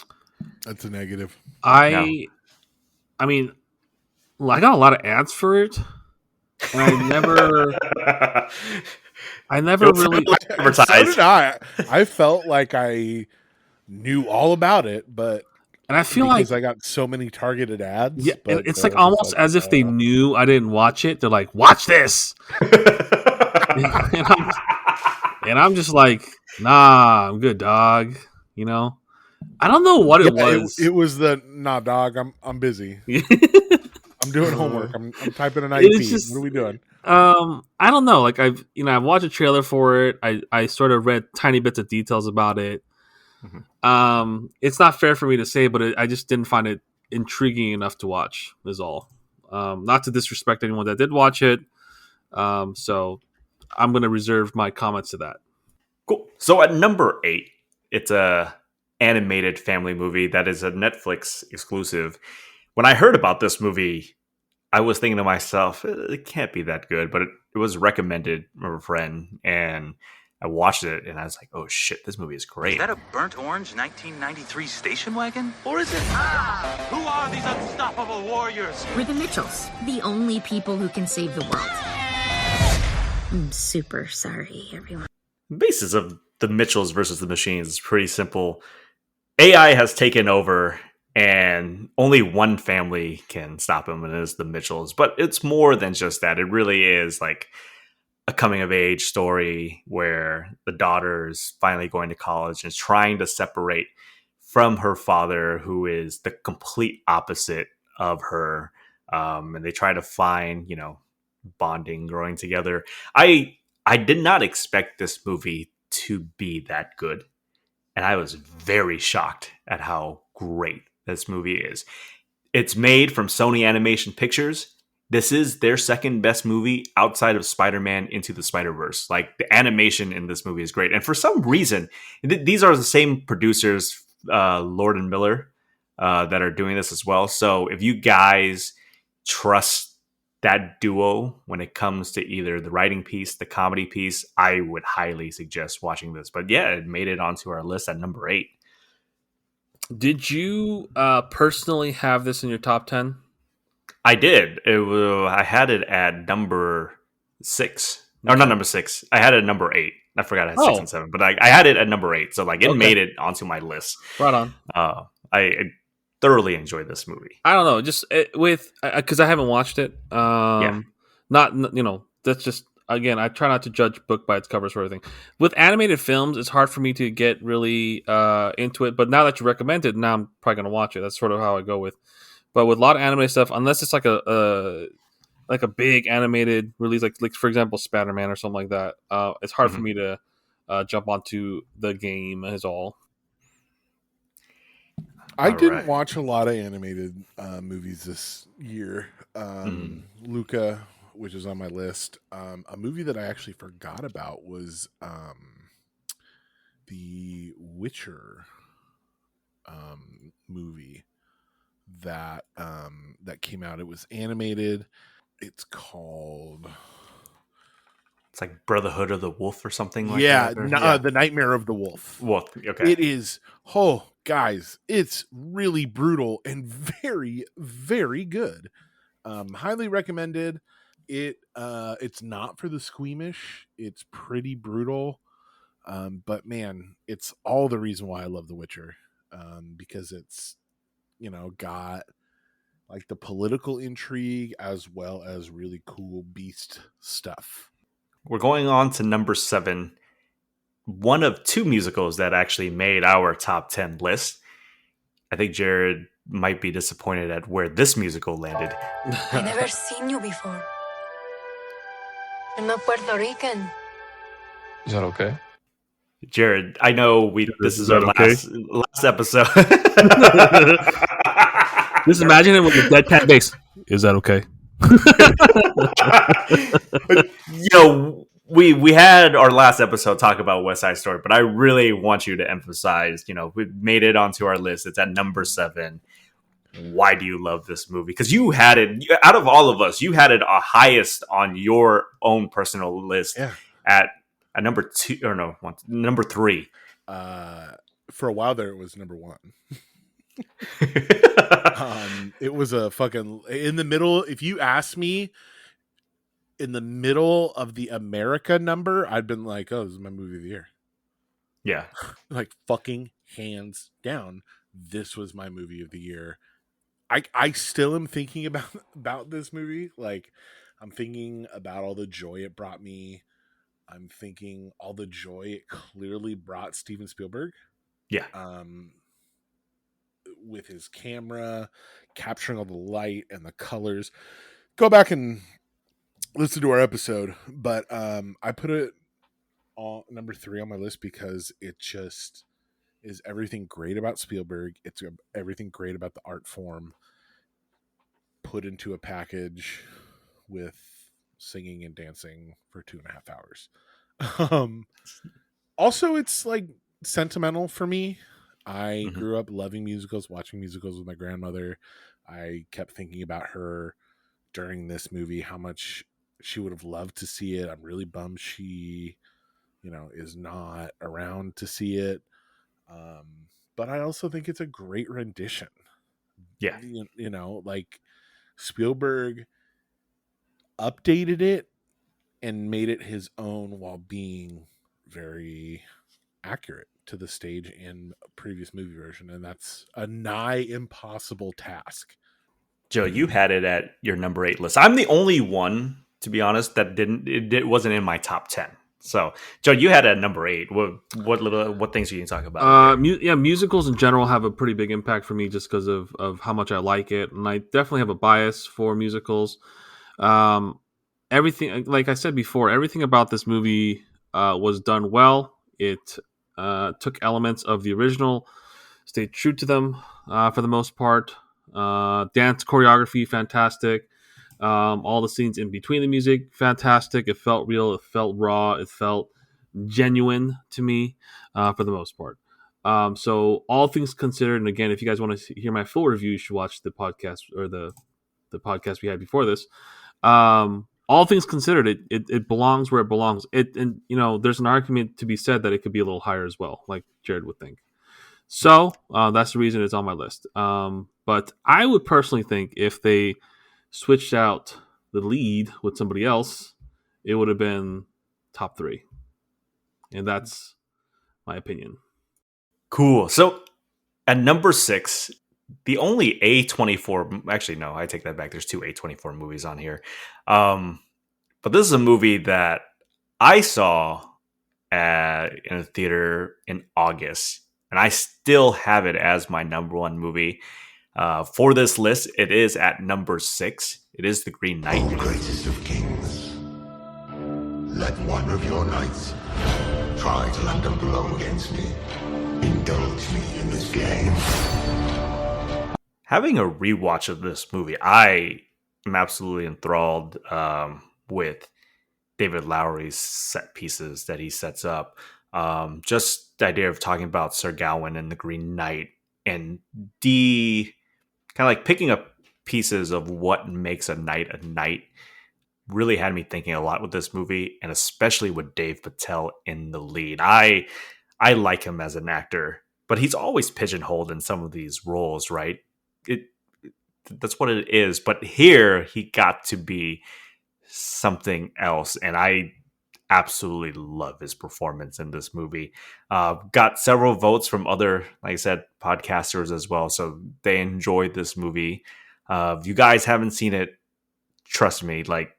That's a negative. I mean, I got a lot of ads for it, and I never really advertised. So did I. I felt like I knew all about it, but and I feel because I got so many targeted ads. Yeah, it's like almost as if they knew I didn't watch it. They're like, "Watch this," and I'm just like, "Nah, I'm good, dog." I don't know what it was. It was the nah, dog. I'm busy. I'm doing homework. I'm typing an IP. Just, what are we doing? I don't know. Like I've watched a trailer for it. I sort of read tiny bits of details about it. Mm-hmm. It's not fair for me to say, but I just didn't find it intriguing enough to watch. Is all. Not to disrespect anyone that did watch it. So I'm going to reserve my comments to that. Cool. So at number 8, it's a animated family movie that is a Netflix exclusive. When I heard about this movie, I was thinking to myself, it can't be that good, but it was recommended from a friend, and I watched it, and I was like, oh shit, this movie is great. Is that a burnt orange 1993 station wagon? Or is it... Who are these unstoppable warriors? We're the Mitchells, the only people who can save the world. I'm super sorry, everyone. The basis of the Mitchells versus the Machines is pretty simple. AI has taken over, and only one family can stop him, and it is the Mitchells. But it's more than just that. It really is like a coming of age story where the daughter is finally going to college and is trying to separate from her father, who is the complete opposite of her. And they try to find, bonding, growing together. I did not expect this movie to be that good. And I was very shocked at how great this movie is. It's made from Sony Animation Pictures. This is their second best movie outside of Spider-Man Into the Spider-Verse. Like, the animation in this movie is great. And for some reason, these are the same producers, Lord and Miller, that are doing this as well. So if you guys trust that duo when it comes to either the writing piece, the comedy piece, I would highly suggest watching this. But yeah, it made it onto our list at number 8. Did you personally have this in your top 10? I did. I had it at number 6. Or not number 6. I had it at number 8. I forgot I had 6 and 7. But I had it at number 8. So it made it onto my list. Right on. I thoroughly enjoyed this movie. I don't know, just because I haven't watched it. That's just, again, I try not to judge book by its covers for everything. With animated films, it's hard for me to get really into it. But now that you recommend it, now I'm probably gonna watch it. That's sort of how I go with. But with a lot of animated stuff, unless it's like a big animated release, like for example Spider-Man or something like that, it's hard for me to jump onto the game as all. I didn't watch a lot of animated movies this year. Luca, which is on my list. A movie that I actually forgot about was the Witcher movie that came out. It was animated. It's called... It's like Brotherhood of the Wolf or something like that. The Nightmare of the Wolf. Okay. It is... guys, it's really brutal and very, very good. Highly recommended. It's not for the squeamish. It's pretty brutal. But man, it's all the reason why I love The Witcher. Because it's, got like the political intrigue as well as really cool beast stuff. We're going on to number 7. One of 2 musicals that actually made our top 10 list. I think Jared might be disappointed at where this musical landed. I've never seen you before. I'm not Puerto Rican. Is that okay? Jared, I know this is our last episode. Just imagine it with a deadpan bass. Is that okay? We had our last episode talk about West Side Story, but I really want you to emphasize, we made it onto our list. It's at number 7. Why do you love this movie? Because you had it, out of all of us, you had it highest on your own personal list at number 2, or no, number 3. For a while there, it was number 1. It was a fucking in the middle. If you asked me in the middle of the America number, I'd been like, oh, this is my movie of the year. Yeah. Like fucking hands down. This was my movie of the year. I still am thinking about this movie. Like, I'm thinking about all the joy it brought me. I'm thinking all the joy it clearly brought Steven Spielberg. Yeah. With his camera, capturing all the light and the colors. Go back and listen to our episode. But I put it on number 3 on my list because it just is everything great about Spielberg. It's everything great about the art form put into a package with singing and dancing for 2.5 hours. Also, it's like sentimental for me. I grew up loving musicals, watching musicals with my grandmother. I kept thinking about her during this movie, how much she would have loved to see it. I'm really bummed she, is not around to see it. But I also think it's a great rendition. Yeah. Like Spielberg updated it and made it his own while being very accurate to the stage and previous movie version. And that's a nigh impossible task. Joe, you had it at your number 8 list. I'm the only one, to be honest, that it wasn't in my top 10. So, Joe, you had it at number 8. What things you can talk about? Musicals in general have a pretty big impact for me just because of how much I like it, and I definitely have a bias for musicals. Everything, like I said before, everything about this movie was done well. It took elements of the original, stayed true to them for the most part. Dance choreography, fantastic. All the scenes in between the music, fantastic. It felt real. It felt raw. It felt genuine to me for the most part. So all things considered, and again, if you guys want to hear my full review, you should watch the podcast or the podcast we had before this. All things considered, it belongs where it belongs. And there's an argument to be said that it could be a little higher as well, like Jared would think. So that's the reason it's on my list. But I would personally think if they switched out the lead with somebody else, it would have been top 3. And that's my opinion. Cool. So at number 6, the only A24, actually, no, I take that back. There's 2 A24 movies on here. But this is a movie that I saw in a theater in August, and I still have it as my number 1 movie. For this list, it is at number 6. It is The Green Knight. O greatest of kings, let one of your knights try to land a blow against me. Indulge me in this game. Having a rewatch of this movie, I am absolutely enthralled with David Lowery's set pieces that he sets up. Just the idea of talking about Sir Gawain and the Green Knight and kind of like picking up pieces of what makes a knight really had me thinking a lot with this movie, and especially with Dave Patel in the lead. I like him as an actor, but he's always pigeonholed in some of these roles, right? That's what it is. But here he got to be something else, and I absolutely love his performance in this movie. Got several votes from other, like I said, podcasters as well, so they enjoyed this movie. If you guys haven't seen it, trust me, like,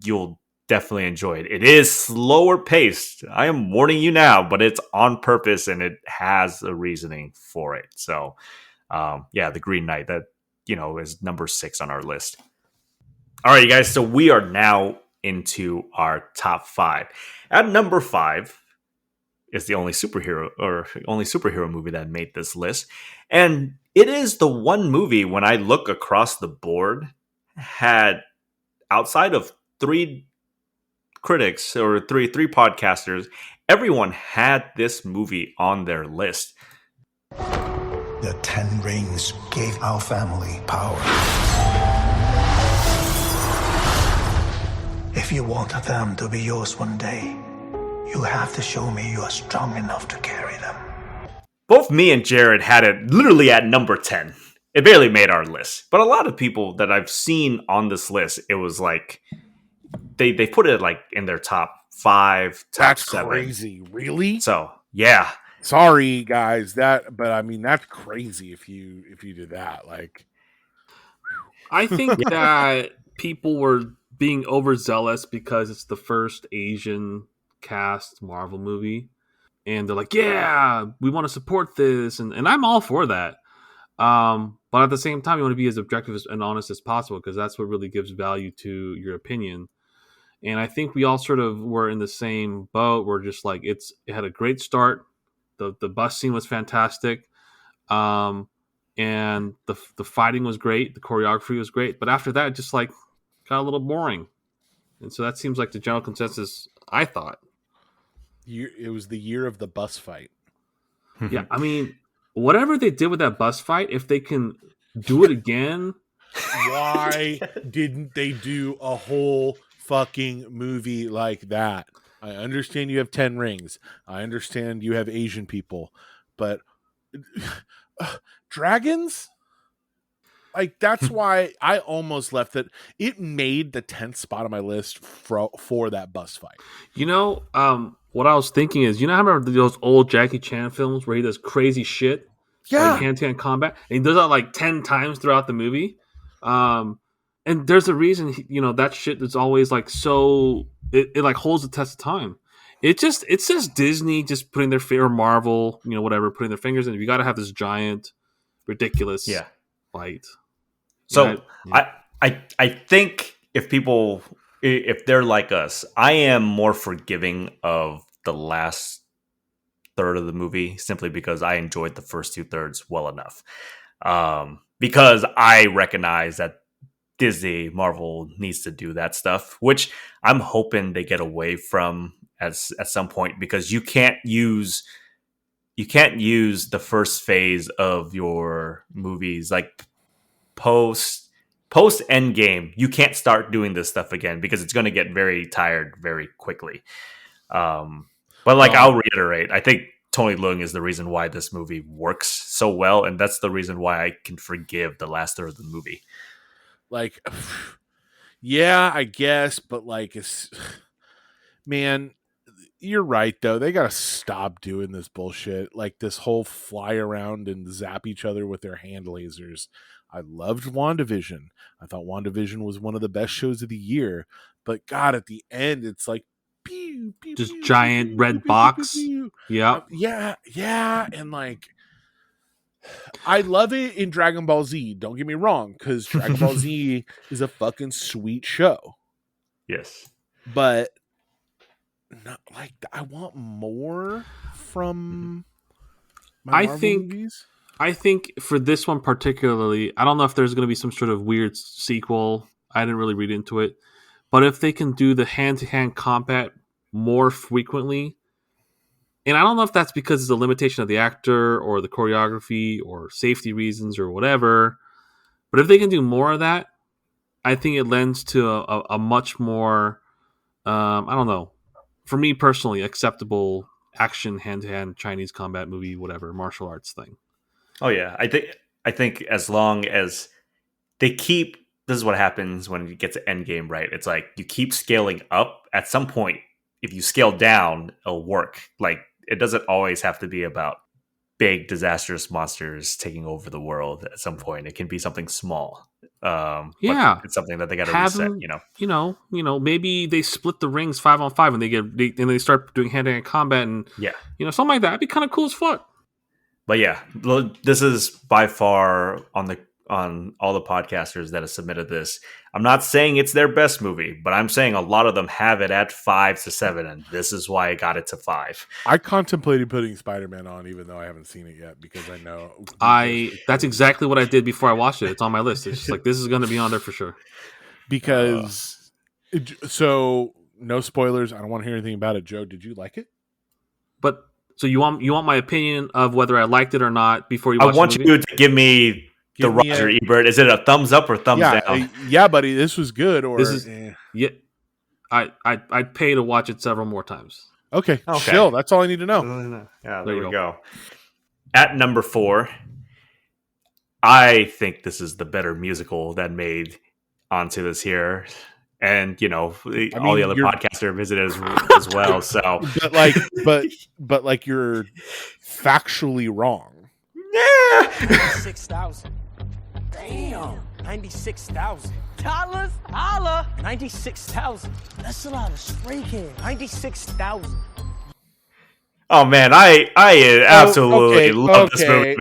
you'll definitely enjoy it. It is slower paced. I am warning you now, but it's on purpose and it has a reasoning for it. So, The Green Knight, that, is number 6 on our list. All right, you guys. So we are now into our top 5. At number 5 is the only superhero movie that made this list. And it is the one movie, when I look across the board, had, outside of 3 critics or three podcasters, everyone had this movie on their list. The 10 rings gave our family power. If you want them to be yours one day, you have to show me you are strong enough to carry them. Both me and Jared had it literally at number 10. It barely made our list. But a lot of people that I've seen on this list, it was like they put it like in their top 5, top 7. Crazy, really? So yeah. Sorry, guys. But I mean, that's crazy if you did that. Like, I think that people were being overzealous because it's the first Asian cast Marvel movie, and they're like, "Yeah, we want to support this," and I'm all for that. But at the same time, you want to be as objective and honest as possible, because that's what really gives value to your opinion. And I think we all sort of were in the same boat. We're just like, it had a great start. The bus scene was fantastic. and the fighting was great, the choreography was great, but after that, it just like got a little boring, and so that seems like the general consensus. I thought It was the year of the bus fight. yeah, I mean, whatever they did with that bus fight, if they can do it again, why didn't they do a whole fucking movie like that? I understand you have 10 rings. I understand you have Asian people, but dragons? Like, that's why I almost left it. It made the 10th spot on my list for that bus fight. You know, what I was thinking is, you know, I remember those old Jackie Chan films where he does crazy shit, Yeah, like hand-to-hand combat, and he does that like 10 times throughout the movie. And there's a reason, you know, that shit is always like so. It like holds the test of time. It's just Disney just putting their or Marvel, you know, whatever, putting their fingers in. You got to have this giant, ridiculous fight. So Yeah. I think if they're like us, I am more forgiving of the last third of the movie simply because I enjoyed the first 2/3 well enough. Because I recognize that Disney, Marvel needs to do that stuff, which I'm hoping they get away from at some point, because you can't use the first phase of your movies like post Endgame. You can't start doing this stuff again because it's going to get very tired very quickly. But like, I'll reiterate, I think Tony Leung is the reason why this movie works so well, and that's the reason why I can forgive the last third of the movie. like, yeah, I guess, but like, man, you're right though. They gotta stop doing this bullshit, like this whole fly around and zap each other with their hand lasers. I loved WandaVision. I thought WandaVision was one of the best shows of the year, but God, at the end, it's like pew, pew, Just pew, giant pew, red pew, pew, box. pew, pew. Yeah. Yeah, and like, I love it in Dragon Ball Z. Don't get me wrong, because Dragon Ball Z is a fucking sweet show. Yes, but not like I want more from my Marvel movies. I think for this one particularly, I don't know if there's going to be some sort of weird sequel. I didn't really read into it, but if they can do the hand-to-hand combat more frequently. And I don't know if that's because it's a limitation of the actor or the choreography or safety reasons or whatever. But if they can do more of that, I think it lends to a much more, I don't know, for me personally, acceptable action hand-to-hand Chinese combat movie, whatever, martial arts thing. Oh yeah, I think as long as they keep, this is what happens when you get to Endgame, right? It's like you keep scaling up. At some point, if you scale down, it'll work. Like, it doesn't always have to be about big disastrous monsters taking over the world. At some point, it can be something small. But it's something that they got to reset. You know, maybe they split the rings 5-on-5 and they start doing hand-to-hand combat, and something like that. It'd be kind of cool as fuck. But yeah, this is by far on all the podcasters that have submitted this. I'm not saying it's their best movie, but I'm saying a lot of them have it at 5 to 7, and this is why I got it to 5. I contemplated putting Spider-Man on, even though I haven't seen it yet, because I know that's exactly what I did before I watched it. It's on my list. It's just like, this is going to be on there for sure. Because so no spoilers. I don't want to hear anything about it. Joe, did you like it? But so you want my opinion of whether I liked it or not before you watch I want the movie? you to give me the Roger Ebert. Is it a thumbs up or thumbs down? Yeah, buddy, this was good. Or this is I'd pay to watch it several more times. Okay. Chill. That's all I need to know. Yeah, there we go. At number 4, I think this is the better musical that made onto this here. And all the other podcaster visitors as well. So, but like you're factually wrong. Yeah, 96,000. Damn, 96,000 dollars. Holla, 96,000. That's a lot of spray can. 96,000. Oh man, I absolutely love this movie.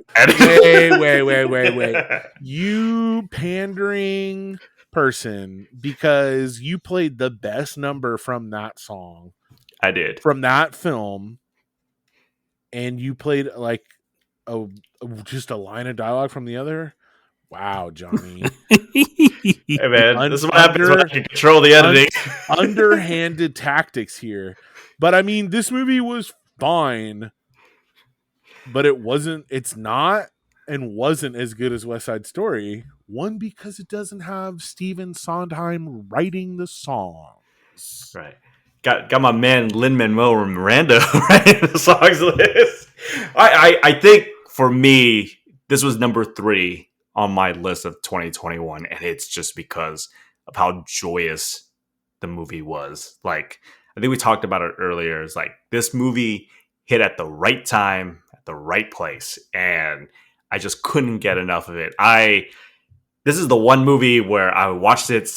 Wait. You pandering person, because you played the best number from that song. I did. From that film, and you played like just a line of dialogue from the other. Wow, Johnny. Hey man, this is what happens when I can control the editing. Underhanded tactics here. But I mean, this movie was fine, but it's not and wasn't as good as West Side Story. One, because it doesn't have Stephen Sondheim writing the songs. Right. Got my man Lin-Manuel Miranda writing the songs list. I think for me, this was number 3 on my list of 2021, and it's just because of how joyous the movie was. Like, I think we talked about it earlier. It's like this movie hit at the right time, at the right place, and I just couldn't get enough of it. This is the one movie where I watched it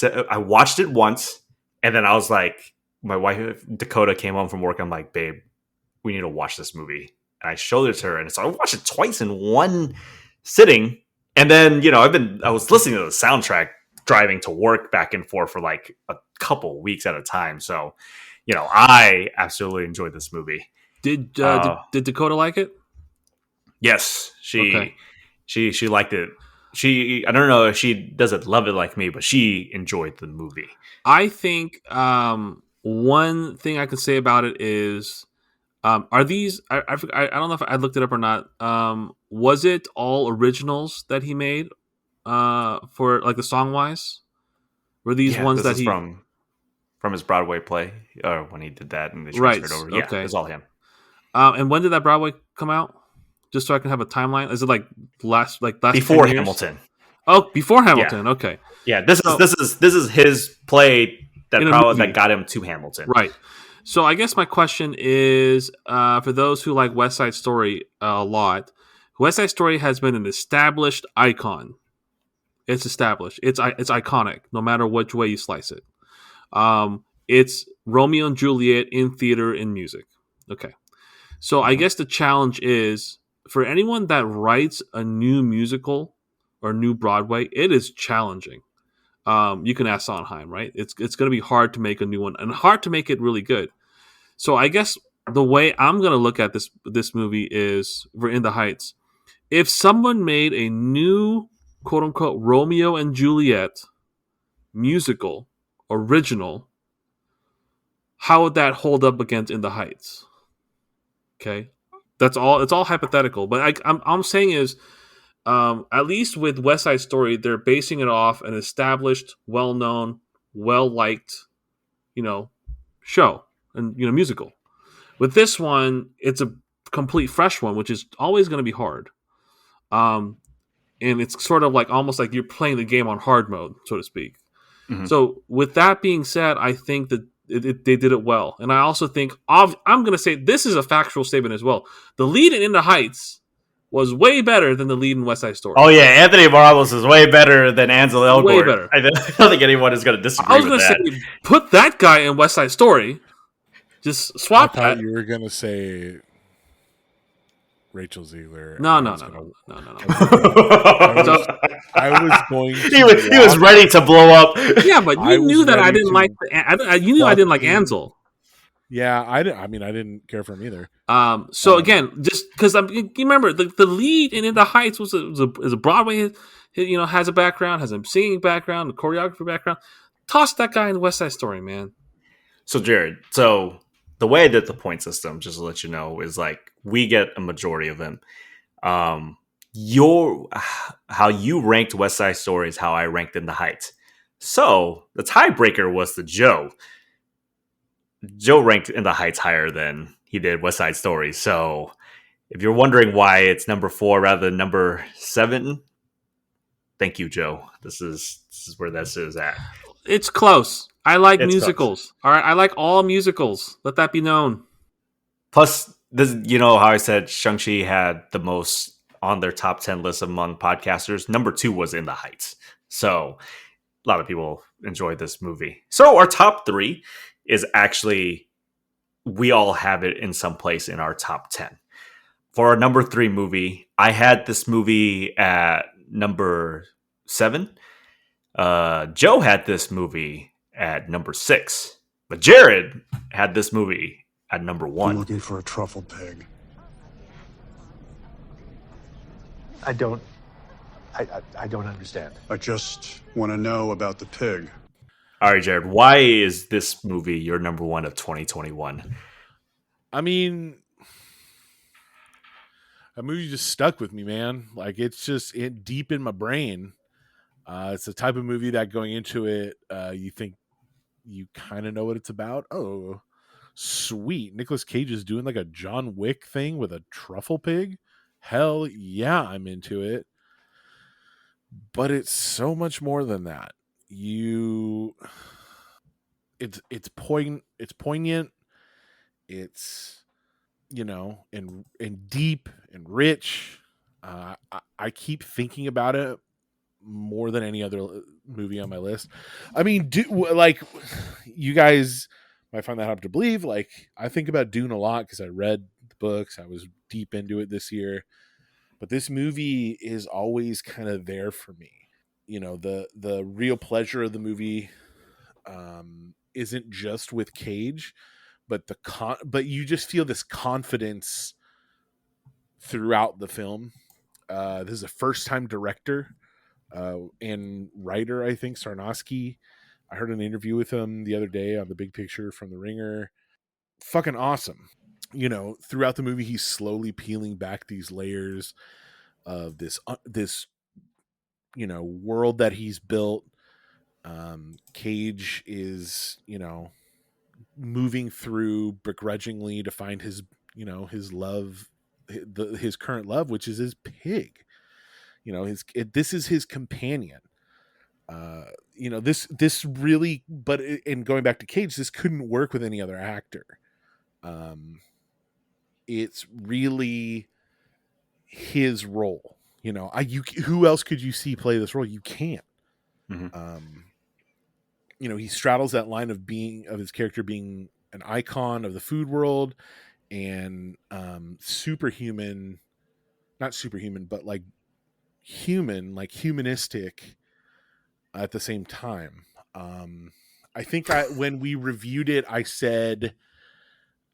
once, and then I was like, my wife Dakota came home from work. I'm like, babe, we need to watch this movie. And I showed it to her, and so I watched it twice in one sitting. And then, I was listening to the soundtrack driving to work back and forth for like a couple weeks at a time. So, I absolutely enjoyed this movie. Did Dakota like it? Yes, she liked it. I don't know if she doesn't love it like me, but she enjoyed the movie. I think one thing I can say about it is, are these? I don't know if I looked it up or not. Was it all originals that he made for like the song wise? Were these ones that he from his Broadway play, or when he did that and they transferred over? Yeah, okay. It was all him. And when did that Broadway come out? Just so I can have a timeline. Is it like last before Hamilton? Oh, before Hamilton. Yeah. Okay. Yeah, this is his play that got him to Hamilton. Right. So I guess my question is, for those who like West Side Story a lot, West Side Story has been an established icon. It's established. It's iconic, no matter which way you slice it. It's Romeo and Juliet in theater and music. Okay. So I guess the challenge is, for anyone that writes a new musical or new Broadway, it is challenging. You can ask Sondheim, right? It's going to be hard to make a new one and hard to make it really good. So I guess the way I'm going to look at this movie is, we're in the Heights. If someone made a new quote unquote Romeo and Juliet musical original, how would that hold up against In the Heights? Okay, that's all. It's all hypothetical, but I'm saying is, at least with West Side Story, they're basing it off an established, well-known, well-liked, show and musical. With this one, it's a complete fresh one, which is always going to be hard. And it's sort of like almost like you're playing the game on hard mode, so to speak. Mm-hmm. So with that being said, I think that they did it well. And I also think, I'm going to say this is a factual statement as well. The lead in the Heights was way better than the lead in West Side Story. Oh, yeah. Anthony Marlos is way better than Ansel Elgort. Way better. I don't think anyone is going to disagree with that. I was going to say, put that guy in West Side Story. Just swap that. You were going to say Rachel Zegler. No. I was going to. He was ready to blow up. Yeah, but you knew that I didn't like. You knew I didn't like Ansel. Yeah, I didn't care for him either. So again, just because you remember the lead in the Heights is a Broadway, has a background, has a singing background, a choreography background. Toss that guy in West Side Story, man. So Jared, the way I did the point system, just to let you know, is like we get a majority of them. How you ranked West Side Story is how I ranked In the Heights. So the tiebreaker was the Joe. Joe ranked In the Heights higher than he did West Side Story. So if you're wondering why it's number 4 rather than number 7, thank you, Joe. This is where this is at. It's close. I like musicals. Close. All right, I like all musicals. Let that be known. Plus, this, how I said Shang-Chi had the most on their top 10 list among podcasters. Number 2 was In the Heights. So a lot of people enjoyed this movie. So our top 3 is actually, we all have it in some place in our top 10. For our number 3 movie, I had this movie at number 7. Joe had this movie at number 6. But Jared had this movie at number 1. I'm looking for a truffle pig. I don't understand. I just want to know about the pig. All right, Jared, why is this movie your number one of 2021? I mean, that movie just stuck with me, man. Like, it's just deep in my brain. It's the type of movie that going into it, you think you kind of know what it's about. Oh, sweet. Nicolas Cage is doing like a John Wick thing with a truffle pig. Hell yeah, I'm into it. But it's so much more than that. It's poignant. It's, you know, and deep and rich. I keep thinking about it more than any other movie on my list. I mean, you guys might find that hard to believe. Like, I think about Dune a lot because I read the books. I was deep into it this year. But this movie is always kind of there for me. You know, the real pleasure of the movie isn't just with Cage, but but you just feel this confidence throughout the film. This is a first-time director and writer, I think, Sarnowski. I heard an interview with him the other day on The Big Picture from The Ringer. Fucking awesome. You know, throughout the movie, he's slowly peeling back these layers of this you know, world that he's built. Cage is, you know, moving through begrudgingly to find his, you know, his love, his current love, which is his pig. You know, this is his companion. You know, this really, but in going back to Cage, this couldn't work with any other actor. It's really his role. You know, who else could you see play this role? You can't. Mm-hmm. You know, he straddles that line of his character being an icon of the food world and superhuman, not superhuman, but like human, like humanistic at the same time. I think when we reviewed it, I said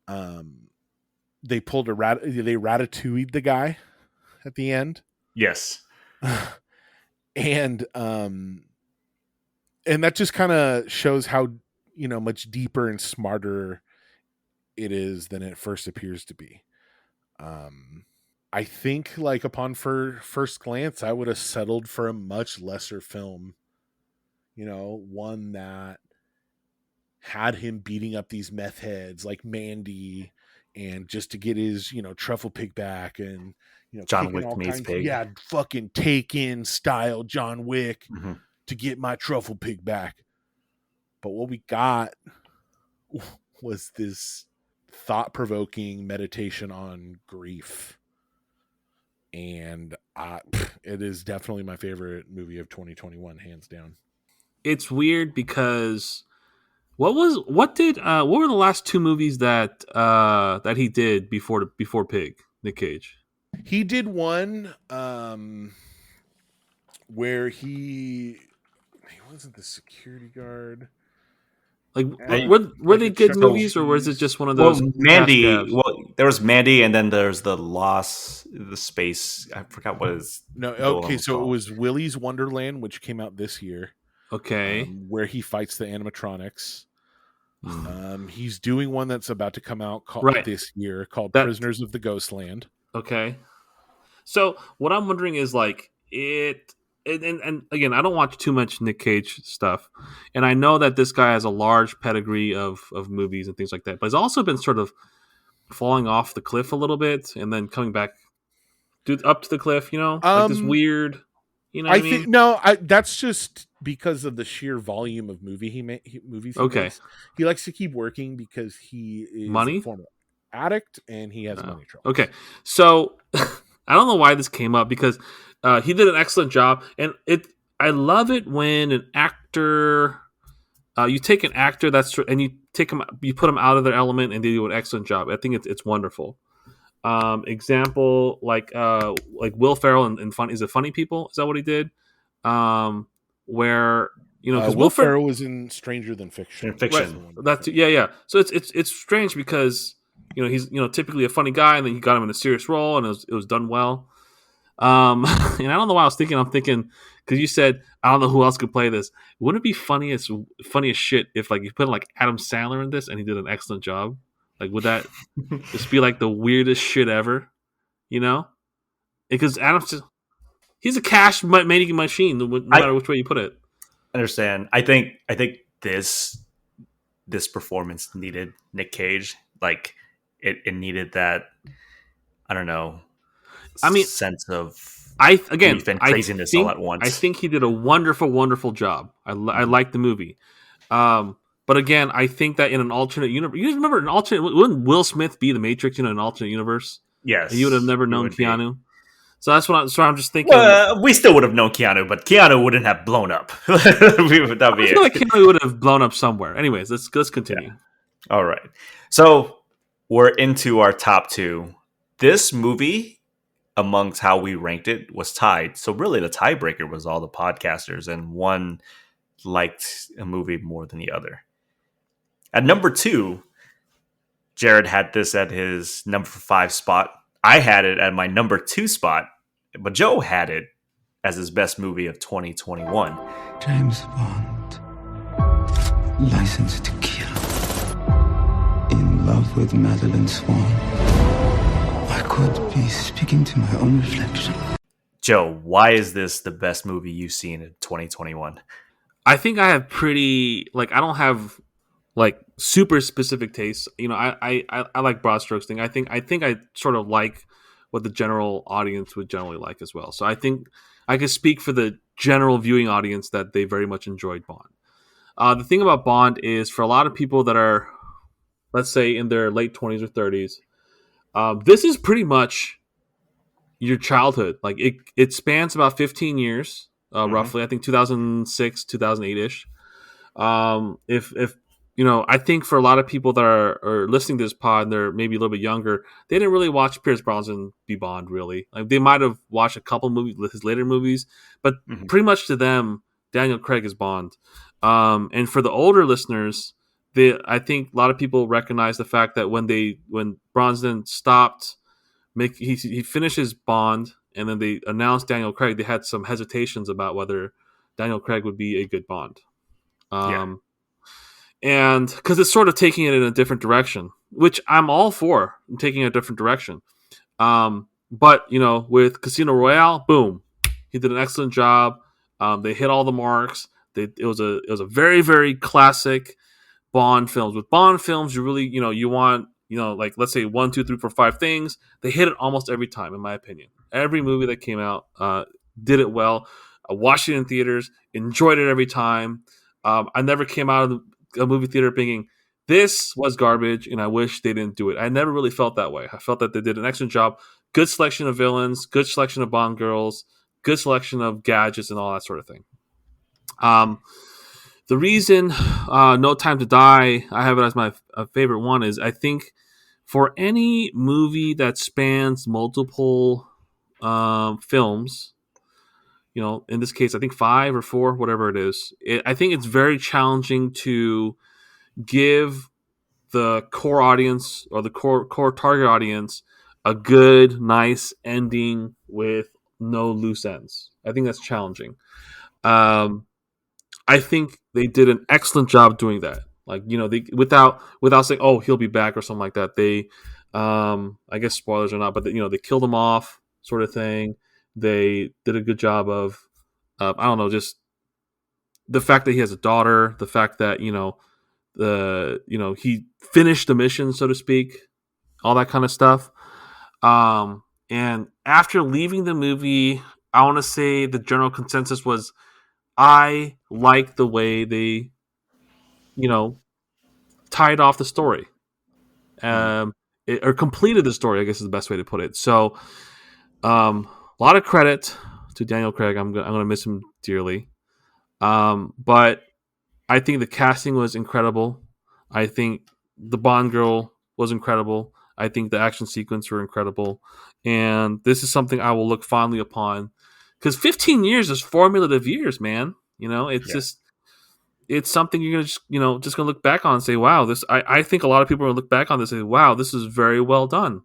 they pulled they ratatouille'd the guy at the end. Yes. And that just kind of shows how, you know, much deeper and smarter it is than it first appears to be. I think, like, upon first glance, I would have settled for a much lesser film. You know, one that had him beating up these meth heads like Mandy, and just to get his, you know, truffle pig back, and, you know, John Wick meets pig. Yeah, fucking Taken style John Wick to get my truffle pig back. But what we got was this thought-provoking meditation on grief. And it is definitely my favorite movie of 2021, hands down. It's weird because what were the last two movies that he did before Pig, Nick Cage? He did one where he wasn't the security guard. Like, were they good movies, or was it just one of those? Well, Mandy. Well, there was Mandy, and then there's the Space. I forgot what is. No, okay, so called. It was Willy's Wonderland, which came out this year. Okay, where he fights the animatronics. He's doing one that's about to come out this year called Prisoners of the Ghostland. Okay, so what I'm wondering is, like, and again, I don't watch too much Nick Cage stuff, and I know that this guy has a large pedigree of movies and things like that, but he's also been sort of falling off the cliff a little bit and then coming back up to the cliff, you know, like this weird, you know. That's just because of the sheer volume of movies he makes. He likes to keep working because he is a former addict and he has money trouble. Okay, so I don't know why this came up, because he did an excellent job, and I love it when an actor, you take an actor and you put them out of their element and they do an excellent job. I think it's wonderful. Example, like Will Ferrell in Funny People. Is that what he did? Where, you know, because Will Ferrell was in Stranger Than Fiction. Fiction. Right. That's yeah. So it's strange because, you know, he's, you know, typically a funny guy, and then you got him in a serious role, and it was done well. And I don't know why I was thinking. I'm thinking because you said I don't know who else could play this. Wouldn't it be funny as shit if like you put like Adam Sandler in this and he did an excellent job? Like, would that just be like the weirdest shit ever? You know, because he's a cash making machine, no matter which way you put it. Understand? I think this performance needed Nick Cage. Like it needed that. I don't know. I mean, sense of grief and craziness all at once. I think he did a wonderful job. I like the movie. But again, I think that in an alternate universe, you guys remember wouldn't Will Smith be the Matrix in an alternate universe? Yes, and you would have never known Keanu. Be. So that's what I'm just thinking. Well, we still would have known Keanu, but Keanu wouldn't have blown up. That'd be like Keanu would have blown up somewhere. Anyways, let's continue. Yeah. All right, so we're into our top two. This movie, amongst how we ranked it, was tied. So really, the tiebreaker was all the podcasters, and one liked a movie more than the other. At number 2, Jared had this at his number 5 spot. I had it at my number 2 spot, but Joe had it as his best movie of 2021. James Bond, licensed to kill, in love with Madeline Swan. I could be speaking to my own reflection. Joe, why is this the best movie you've seen in 2021? I think I have I don't have like super specific tastes. You know, I like broad strokes thing. I think I sort of like what the general audience would generally like as well. So I think I could speak for the general viewing audience that they very much enjoyed Bond. The thing about Bond is for a lot of people that are, let's say, in their late 20s or 30s, this is pretty much your childhood. Like it spans about 15 years, roughly. I think 2006, 2008-ish. If you know, I think for a lot of people that are listening to this pod and they're maybe a little bit younger, they didn't really watch Pierce Brosnan be Bond, really. Like they might have watched a couple movies, his later movies, but pretty much to them, Daniel Craig is Bond. And for the older listeners, I think a lot of people recognize the fact that when Brosnan stopped, he finishes Bond, and then they announced Daniel Craig, they had some hesitations about whether Daniel Craig would be a good Bond. And because it's sort of taking it in a different direction, which I'm all for, taking a different direction. But, you know, with Casino Royale, boom, he did an excellent job. They hit all the marks. It was a very, very classic Bond films. With Bond films, you really, you know, you want, you know, like let's say 1, 2, 3, 4, 5 things. They hit it almost every time, in my opinion. Every movie that came out did it well. I watched it in theaters, enjoyed it every time. I never came out of a movie theater thinking this was garbage and I wish they didn't do it. I never really felt that way. I felt that they did an excellent job. Good selection of villains, good selection of Bond girls, good selection of gadgets and all that sort of thing. The reason No Time to Die, I have it as my favorite one, is I think for any movie that spans multiple films, you know, in this case, I think 5 or 4, whatever it is, I think it's very challenging to give the core audience or the core target audience a good, nice ending with no loose ends. I think that's challenging. I think they did an excellent job doing that. Like, you know, they without saying, "Oh, he'll be back" or something like that. They, I guess spoilers or not, but you know, they killed him off, sort of thing. They did a good job of, I don't know, just the fact that he has a daughter, the fact that, you know, he finished the mission, so to speak, all that kind of stuff. And after leaving the movie, I want to say the general consensus was I like the way they, you know, tied off the story, or completed the story, I guess is the best way to put it. So, a lot of credit to Daniel Craig. I'm gonna miss him dearly. But I think the casting was incredible. I think the Bond girl was incredible. I think the action sequence were incredible. And this is something I will look fondly upon. Because 15 years is formative years, man. You know, it's just, it's something you're going to just going to look back on and say, wow, this, I think a lot of people are going to look back on this and say, wow, this is very well done.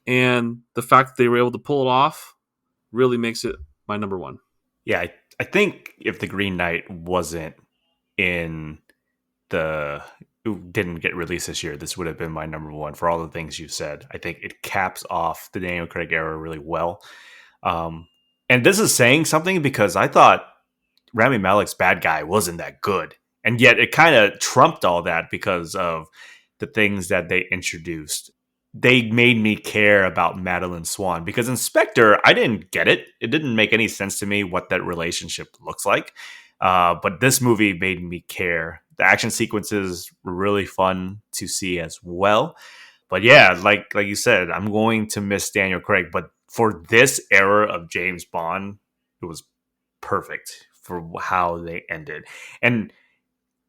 And the fact that they were able to pull it off really makes it my number one. Yeah, I think if The Green Knight wasn't in didn't get released this year, this would have been my number one for all the things you said. I think it caps off the Daniel Craig era really well. And this is saying something because I thought Rami Malek's bad guy wasn't that good. And yet it kind of trumped all that because of the things that they introduced. They made me care about Madeline Swan because in Spectre, I didn't get it. It didn't make any sense to me what that relationship looks like. But this movie made me care. The action sequences were really fun to see as well. But yeah, like you said, I'm going to miss Daniel Craig. But for this era of James Bond, it was perfect for how they ended. And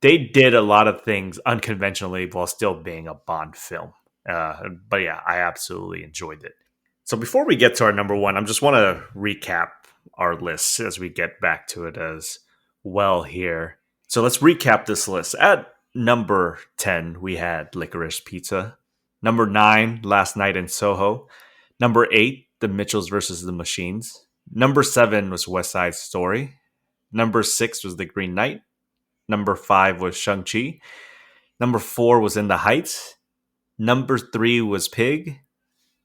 they did a lot of things unconventionally while still being a Bond film. But yeah, I absolutely enjoyed it. So before we get to our number one, I just want to recap our list as we get back to it as well here. So let's recap this list. At number 10, we had Licorice Pizza. Number 9, Last Night in Soho. Number 8, The Mitchells vs. the Machines. Number 7 was West Side Story. Number 6 was The Green Knight. Number 5 was Shang-Chi. Number 4 was In the Heights. Number 3 was Pig.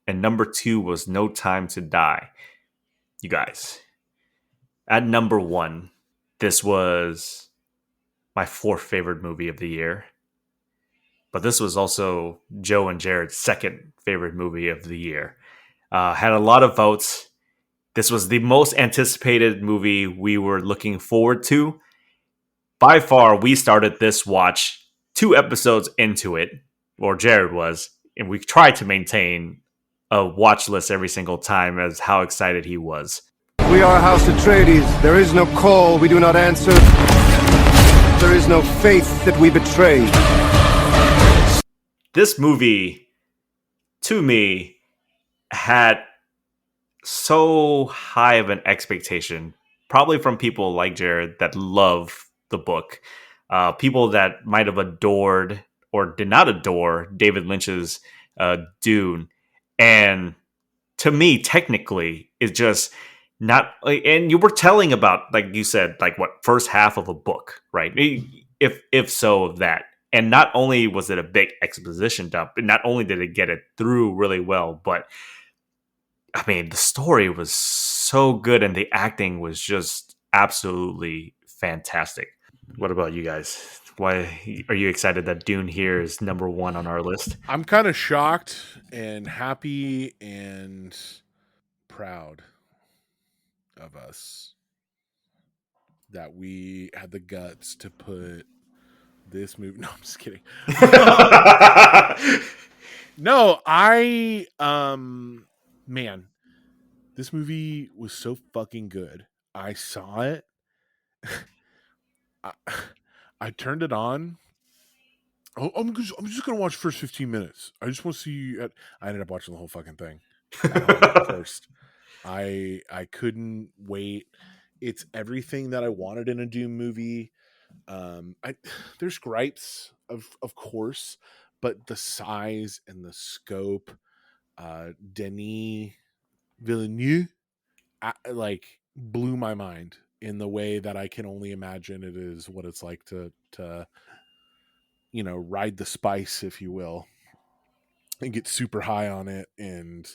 And number 2 was No Time to Die. You guys, at number 1, this was my 4th favorite movie of the year. But this was also Joe and Jared's 2nd favorite movie of the year. Had a lot of votes. This was the most anticipated movie we were looking forward to. By far, we started this watch 2 episodes into it, or Jared was, and we tried to maintain a watch list every single time as how excited he was. We are House Atreides. There is no call we do not answer. There is no faith that we betray. This movie, to me, had so high of an expectation, probably from people like Jared that love the book, people that might have adored or did not adore David Lynch's Dune. And to me, technically, it's just not, and you were telling about, like you said, like what, first half of a book, right? If so of that. And not only was it a big exposition dump, and not only did it get it through really well, but I mean, the story was so good and the acting was just absolutely fantastic. What about you guys? Why are you excited that Dune here is number 1 on our list? I'm kind of shocked and happy and proud of us that we had the guts to put this movie. No, I'm just kidding. No, man, this movie was so fucking good. I saw it. I turned it on. Oh, I'm just gonna watch the first 15 minutes. I just want to see. I ended up watching the whole fucking thing first. I couldn't wait. It's everything that I wanted in a Doom movie. There's gripes, of course, but the size and the scope, Denis Villeneuve, blew my mind in the way that I can only imagine it is what it's like to ride the spice, if you will, and get super high on it. And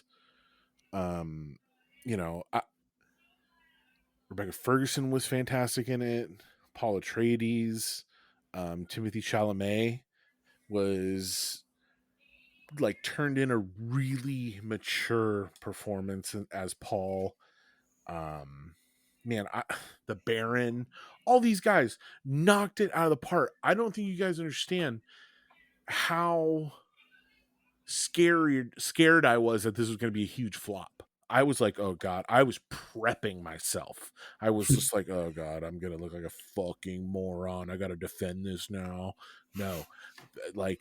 Rebecca Ferguson was fantastic in it. Paul Atreides, Timothée Chalamet was turned in a really mature performance as Paul. Man, the Baron, all these guys knocked it out of the park. I don't think you guys understand how scared I was that this was going to be a huge flop. I was like, oh God, I was prepping myself. I was just like, oh God, I'm going to look like a fucking moron. I got to defend this now. No,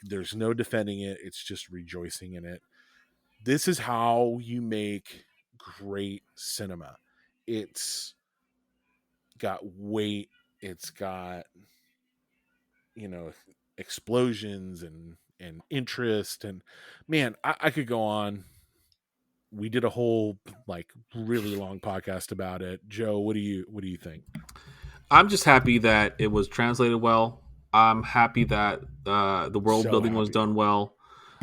there's no defending it. It's just rejoicing in it. This is how you make great cinema. It's got weight. It's got, explosions and interest. And man, I could go on we did a whole like really long podcast about it. Joe, what do you think? I'm just happy that it was translated well. I'm happy that the world building was done well.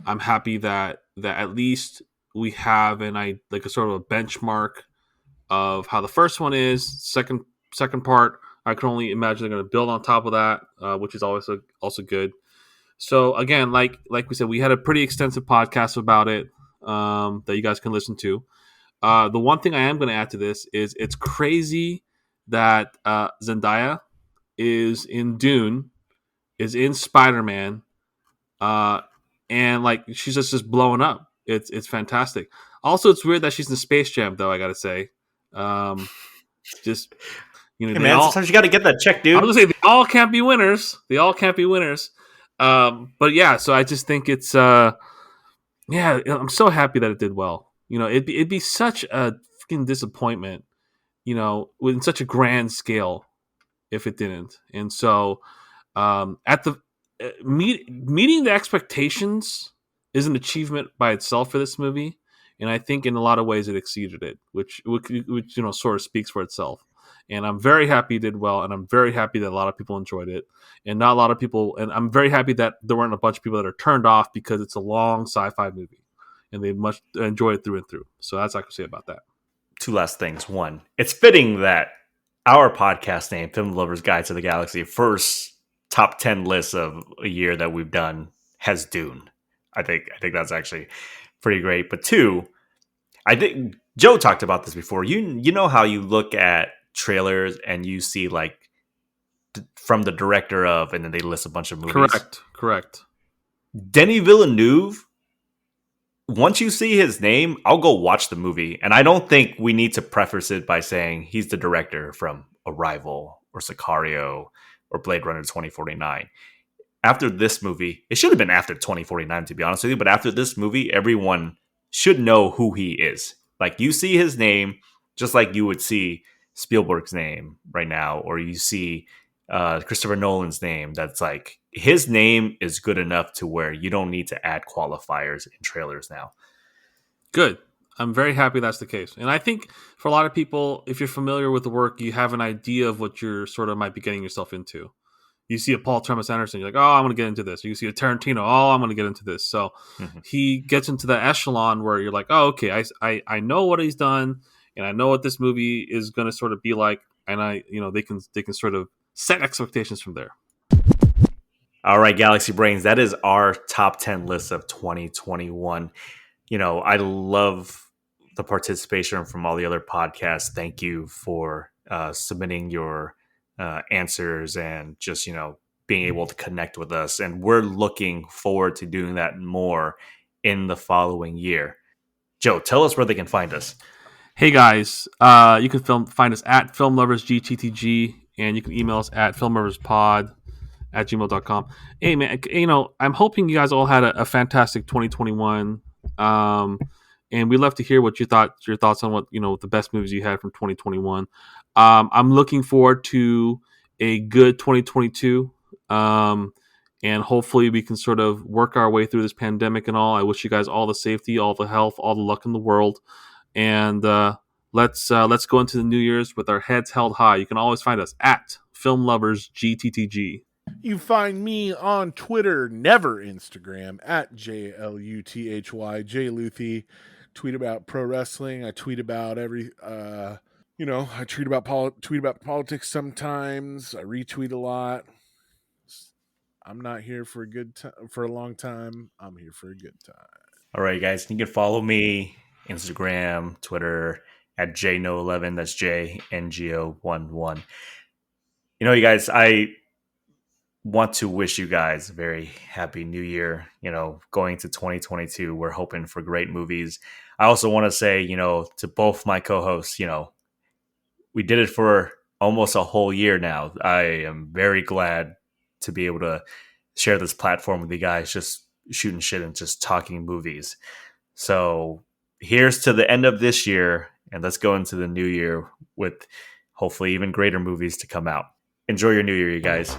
I'm happy that at least we have a sort of a benchmark of how the first one is. Second part, I can only imagine they're going to build on top of that, which is always also good. So again, like we said, we had a pretty extensive podcast about it that you guys can listen to. The one thing I am going to add to this is it's crazy that Zendaya is in Dune, is in Spider-Man, and like she's just blowing up. It's fantastic. Also, it's weird that she's in Space Jam, though. I got to say, just hey man, sometimes you got to get that check, dude. I was gonna say they all can't be winners. But yeah, so I just think it's I'm so happy that it did well. It'd be such a freaking disappointment, with such a grand scale if it didn't. And so at the meeting the expectations is an achievement by itself for this movie, and I think in a lot of ways it exceeded it, which sort of speaks for itself. And I'm very happy it did well, and I'm very happy that a lot of people enjoyed it, and not a lot of people. And I'm very happy that there weren't a bunch of people that are turned off because it's a long sci-fi movie, and they must enjoy it through and through. So that's all I can say about that. Two last things. One, it's fitting that our podcast name, Film Lovers Guide to the Galaxy, first top 10 list of a year that we've done has Dune. I think that's actually pretty great. But two, I think Joe talked about this before. You know how you look at trailers and you see like from the director of, and then they list a bunch of movies. Correct. Denis Villeneuve. Once you see his name, I'll go watch the movie. And I don't think we need to preface it by saying he's the director from Arrival or Sicario or Blade Runner 2049. After this movie, it should have been after 2049, to be honest with you, but after this movie, everyone should know who he is. Like, you see his name, just like you would see Spielberg's name right now, or you see Christopher Nolan's name. That's like, his name is good enough to where you don't need to add qualifiers in trailers now. Good. I'm very happy that's the case. And I think for a lot of people, if you're familiar with the work, you have an idea of what you're sort of might be getting yourself into. You see a Paul Thomas Anderson, you're like, oh, I'm going to get into this. You see a Tarantino, oh, I'm going to get into this. So he gets into the echelon where you're like, oh, okay, I know what he's done, and I know what this movie is going to sort of be like, and they can sort of set expectations from there. All right, Galaxy Brains, that is our top 10 list of 2021. I love the participation from all the other podcasts. Thank you for submitting your answers and just, being able to connect with us. And we're looking forward to doing that more in the following year. Joe, tell us where they can find us. Hey guys, you can find us at FilmLoversGTTG, and you can email us at filmloverspod@gmail.com. Hey man, I'm hoping you guys all had a fantastic 2021. And we'd love to hear what your thoughts on what, the best movies you had from 2021. I'm looking forward to a good 2022. And hopefully we can sort of work our way through this pandemic and all. I wish you guys all the safety, all the health, all the luck in the world. And let's go into the New Year's with our heads held high. You can always find us at FilmLoversGTTG. You find me on Twitter, never Instagram, at JLUTHY, JLuthy. Tweet about pro wrestling. I tweet about I tweet about politics sometimes. I retweet a lot. I'm not here for for a long time. I'm here for a good time. All right, guys. You can follow me, Instagram, Twitter, at JNO11. That's JNGO11. You guys, I want to wish you guys a very happy new year. Going to 2022, we're hoping for great movies. I also want to say, to both my co-hosts, we did it for almost a whole year now. I am very glad to be able to share this platform with you guys, just shooting shit and just talking movies. So here's to the end of this year, and let's go into the new year with hopefully even greater movies to come out. Enjoy your new year, you guys.